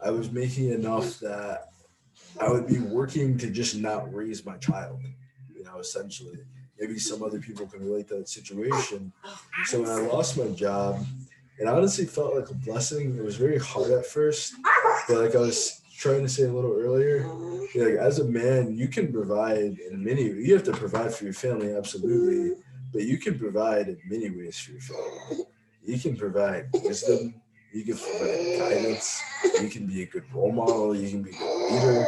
I was making enough that I would be working to just not raise my child, essentially. Maybe some other people can relate to that situation. So when I lost my job, it honestly felt like a blessing. It was very hard at first, but like I was trying to say a little earlier, like as a man, you can provide in many. You have to provide for your family, absolutely, but you can provide in many ways for your family. You can provide wisdom. You can provide guidance. You can be a good role model. You can be a good leader.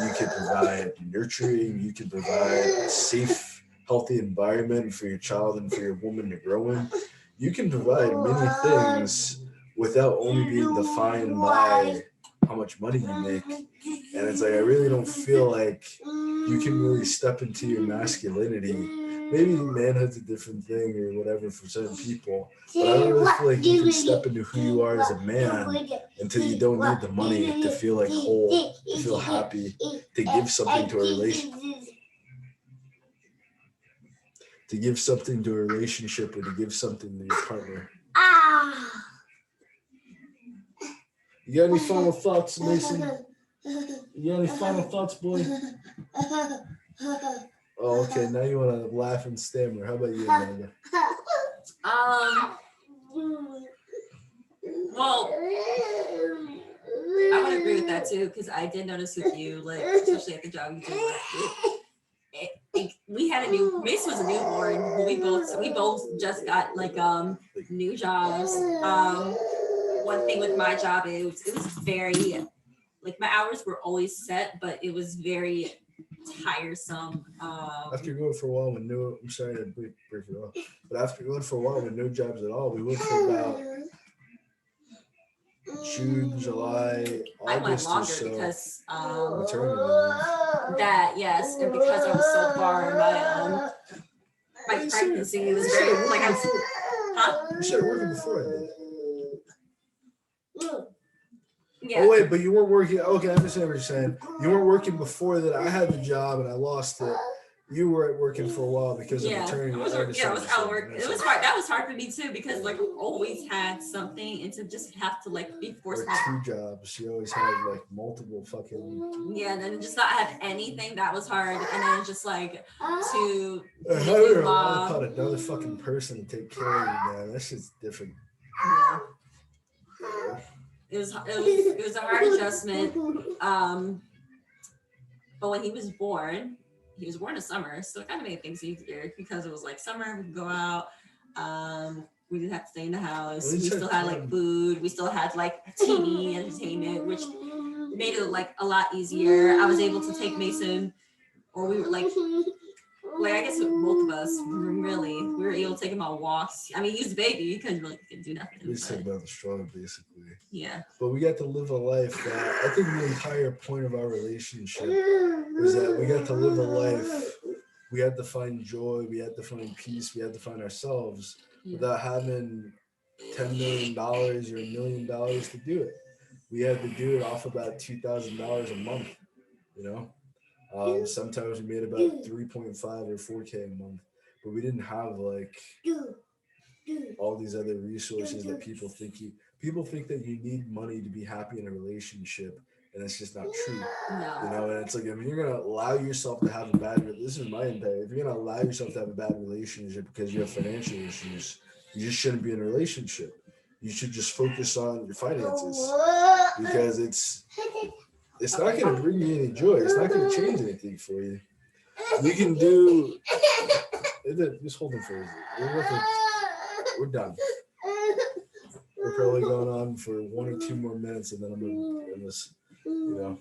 You can provide nurturing. You can provide a safe, healthy environment for your child and for your woman to grow in. You can provide many things without only being defined by how much money you make. And it's like, I really don't feel like you can really step into your masculinity. Maybe manhood's a different thing or whatever for certain people, but I don't really feel like you can step into who you are as a man until you don't need the money to feel like whole, to feel happy, to give something to a relationship or to give something to your partner. You got any final thoughts, Mason? You got any final thoughts, boy? Oh, okay. Now you want to laugh and stammer. How about you, Amanda? um, well, I would agree with that too, because I did notice with you, like especially at the job you did, we had Mace was a newborn. We both just got like new jobs. One thing with my job is it was very like my hours were always set, but it was very tiresome. After going for a while with no, I'm sorry to break it off, but after going for a while with no jobs at all, we went for about June, July, I went August or longer so. because Maternity leave. that yes, and because I was so far in my pregnancy was very like I was. Huh? You started working before I did. Yeah. Oh wait, but you weren't working. Okay, I understand what you're saying. You weren't working before that. I had the job and I lost it, You were working for a while because of Yeah, maternity. I was out work. It was hard. That was hard for me too because like always had something, and to just have to like be forced. Or two jobs. You always had like multiple fucking. Yeah, and then just not have anything, that was hard, and then just like to Having about another fucking person to take care of you, man. That shit's different. Yeah. It was a hard adjustment. But when he was born in summer, so it kind of made things easier because it was like summer, we could go out. We didn't have to stay in the house. We still had like food. We still had like TV entertainment, which made it like a lot easier. I was able to take Mason, or we were like I guess both of us we were able to take him on walks. I mean, he was a baby, he couldn't do nothing. We just about the straw, basically. Yeah. But we got to live a life that I think the entire point of our relationship was that we got to live a life. We had to find joy. We had to find peace. We had to find ourselves without having $10 million or $1 million to do it. We had to do it off about $2,000 a month, you know? Sometimes we made about 3.5 or 4K a month, but we didn't have like all these other resources that people think that you need money to be happy in a relationship, and it's just not true. No. You know, and it's like if you're gonna allow yourself to have a bad, this is my impact. If you're gonna allow yourself to have a bad relationship because you have financial issues, you just shouldn't be in a relationship. You should just focus on your finances because it's not going to bring you any joy. It's not going to change anything for you. You can do. Just hold it for us. We're done. We're probably going on for 1 or 2 more minutes, and then I'm going to end this. You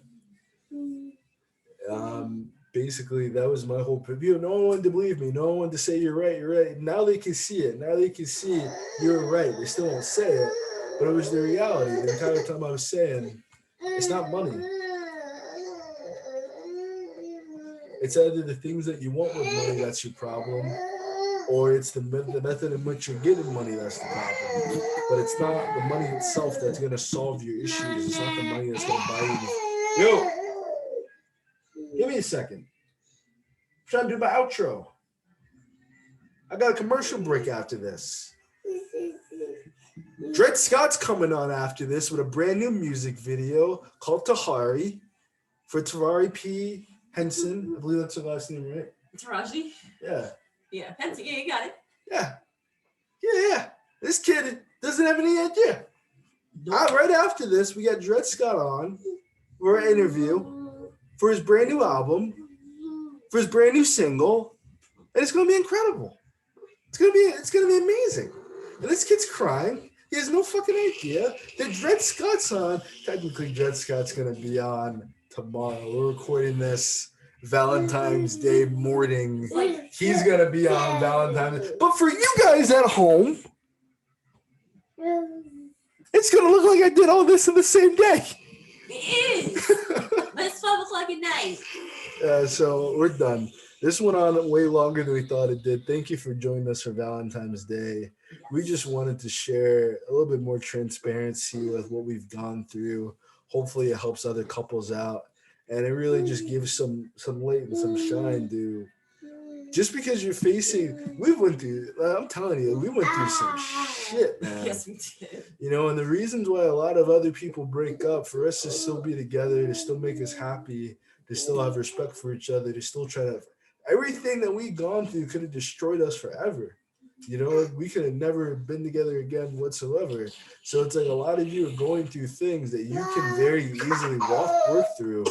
know. Basically, that was my whole review. No one wanted to believe me. No one wanted to say you're right. You're right. Now they can see it. Now they can see you're right. They still won't say it, but it was the reality. The entire time I was saying, it's not money. It's either the things that you want with money that's your problem, or it's the method in which you're getting money that's the problem. But it's not the money itself that's going to solve your issues. It's not the money that's going to buy you. Yo, give me a second. I'm trying to do my outro. I got a commercial break after this. Dred Scott's coming on after this with a brand new music video called Tahari for Taraji P. Henson. I believe that's her last name, right? Taraji? Yeah. Yeah, Henson. Yeah, you got it. Yeah. This kid doesn't have any idea. Nope. Right after this, we got Dred Scott on for an interview for his brand new album, for his brand new single, and it's going to be incredible. It's going to be amazing. And this kid's crying. He has no fucking idea that Dred Scott's on. Technically, Dred Scott's going to be on tomorrow. We're recording this Valentine's Day morning. He's going to be on Valentine's Day. But for you guys at home, it's going to look like I did all this in the same day. It is. But it's 12 o'clock at night. So we're done. This went on way longer than we thought it did. Thank you for joining us for Valentine's Day. We just wanted to share a little bit more transparency with what we've gone through. Hopefully it helps other couples out. And it really just gives some light and some shine to just because you're facing, I'm telling you, we went through some shit, man. Yes, we did. You know, and the reasons why a lot of other people break up, for us to still be together, to still make us happy, to still have respect for each other, to still try to, everything that we've gone through could have destroyed us forever. You know, we could have never been together again whatsoever. So it's like a lot of you are going through things that you can very easily work through.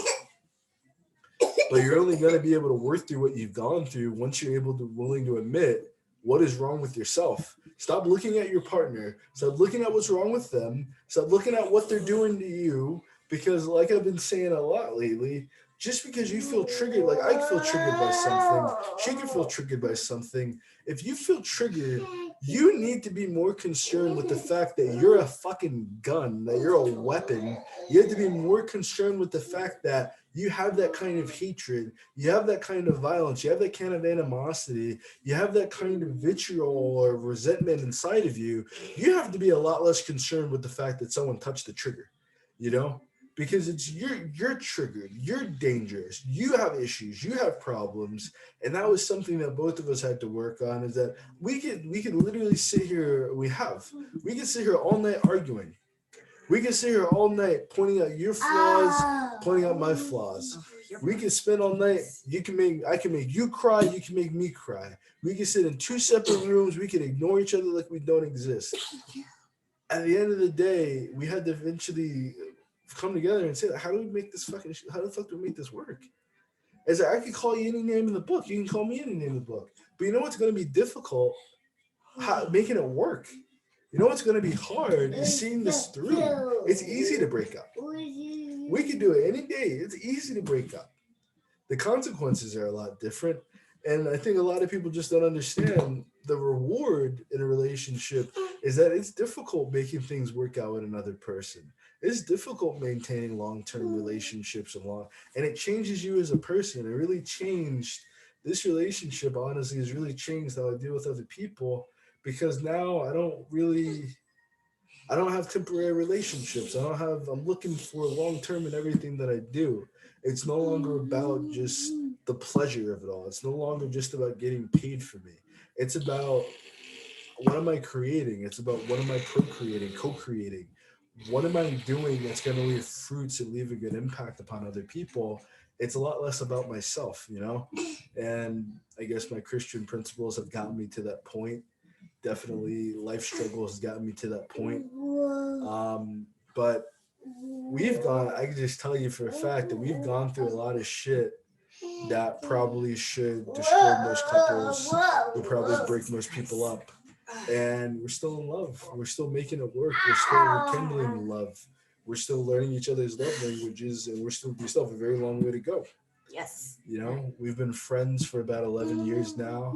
But you're only going to be able to work through what you've gone through once you're willing to admit what is wrong with yourself. Stop looking at your partner. Stop looking at what's wrong with them. Stop looking at what they're doing to you. Because like I've been saying a lot lately, just because you feel triggered, like I feel triggered by something, she can feel triggered by something. If you feel triggered, you need to be more concerned with the fact that you're a fucking gun, that you're a weapon. You have to be more concerned with the fact that you have that kind of hatred, you have that kind of violence, you have that kind of animosity, you have that kind of vitriol or resentment inside of you. You have to be a lot less concerned with the fact that someone touched the trigger, you know? because it's you're triggered, you're dangerous, you have issues, you have problems, and that was something that both of us had to work on. Is that we could literally sit here. We can sit here all night arguing. We can sit here all night pointing out your flaws, pointing out my flaws. Oh, your We can brother. spend all night. I can make you cry. You can make me cry. We can sit in two separate rooms. We can ignore each other like we don't exist. At the end of the day, we had to eventually come together and say, how do we make this how the fuck do we make this work? As I could call you any name in the book. You can call me any name in the book. But you know what's going to be difficult? Making it work. You know what's going to be hard is seeing this through. It's easy to break up. We could do it any day. It's easy to break up. The consequences are a lot different. And I think a lot of people just don't understand the reward in a relationship is that it's difficult making things work out with another person. It's difficult maintaining long-term relationships and it changes you as a person. It really changed this relationship. Honestly, has really changed how I deal with other people because now I don't have temporary relationships. I'm looking for long term in everything that I do. It's no longer about just the pleasure of it all. It's no longer just about getting paid for me. It's about what am I creating? It's about what am I procreating, co creating? What am I doing that's going to leave fruits and leave a good impact upon other people? It's a lot less about myself, you know? And I guess my Christian principles have gotten me to that point. Definitely, life struggle has gotten me to that point. But I can just tell you for a fact that we've gone through a lot of shit that probably should destroy most couples, would probably break most people up. And we're still in love. We're still making it work. We're still rekindling love. We're still learning each other's love languages, and we still have a very long way to go. Yes. You know, we've been friends for about 11 years now.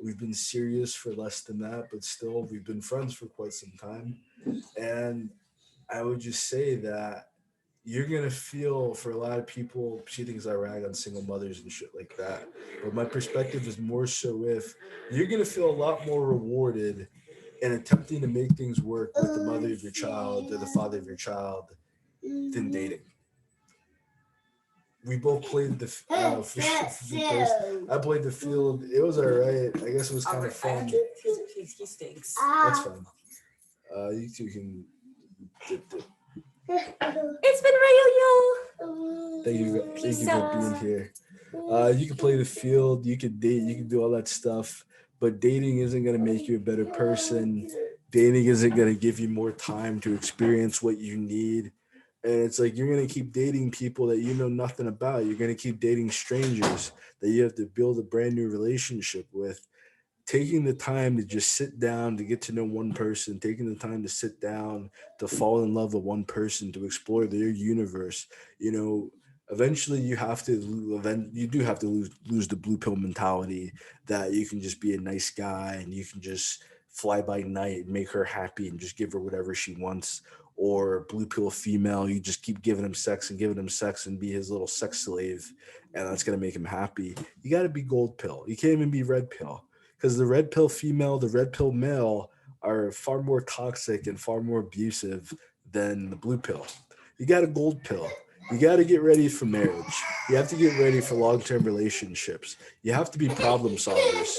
We've been serious for less than that, but still, we've been friends for quite some time. And I would just say that you're gonna feel for a lot of people. She thinks I rag on single mothers and shit like that, but my perspective is more so if you're gonna feel a lot more rewarded in attempting to make things work with the mother of your child or the father of your child than dating. We both played I played the field. It was alright. I guess it was kind of fun. He stinks. That's fun. You two can dip dip. It's been real, yo. Thank you Peace for being out. here. You can play the field, you can date, you can do all that stuff, but dating isn't gonna make you a better person. Dating isn't gonna give you more time to experience what you need. And it's like you're gonna keep dating people that you know nothing about. You're gonna keep dating strangers that you have to build a brand new relationship with. Taking the time to just sit down to get to know one person, taking the time to sit down to fall in love with one person, to explore their universe, you know, eventually you do have to lose the blue pill mentality that you can just be a nice guy and you can just fly by night and make her happy and just give her whatever she wants, or blue pill female, you just keep giving him sex and be his little sex slave, and that's going to make him happy. You got to be gold pill. You can't even be red pill, because the red pill female, the red pill male are far more toxic and far more abusive than the blue pill. You got a gold pill. You got to get ready for marriage. You have to get ready for long term relationships. You have to be problem solvers.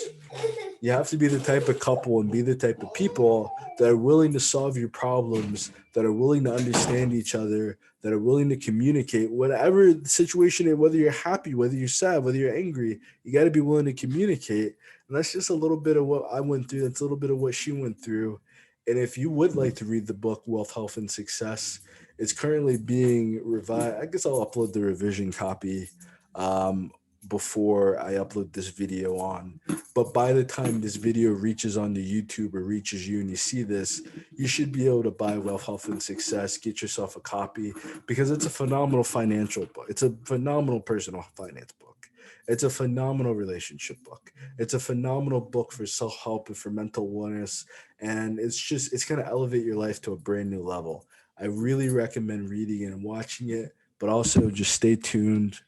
You have to be the type of couple and be the type of people that are willing to solve your problems, that are willing to understand each other, that are willing to communicate. Whatever the situation is, whether you're happy, whether you're sad, whether you're angry, you got to be willing to communicate. And that's just a little bit of what I went through. That's a little bit of what she went through. And if you would like to read the book Wealth, Health, and Success, it's currently being revised. I guess I'll upload the revision copy um, before I upload this video on. But by the time this video reaches onto YouTube or reaches you and you see this, you should be able to buy Wealth, Health, and Success. Get yourself a copy because it's a phenomenal financial book. It's a phenomenal personal finance book. It's a phenomenal relationship book. It's a phenomenal book for self help and for mental wellness. And it's going to elevate your life to a brand new level. I really recommend reading it and watching it, but also just stay tuned,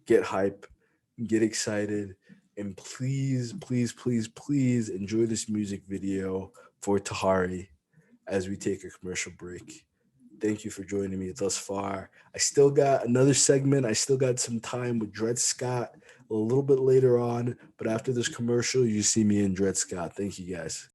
get hype, get excited, and please, please, please, please enjoy this music video for Tahari as we take a commercial break. Thank you for joining me thus far. I still got another segment. I still got some time with Dred Scott a little bit later on, but after this commercial, you see me and Dred Scott. Thank you guys.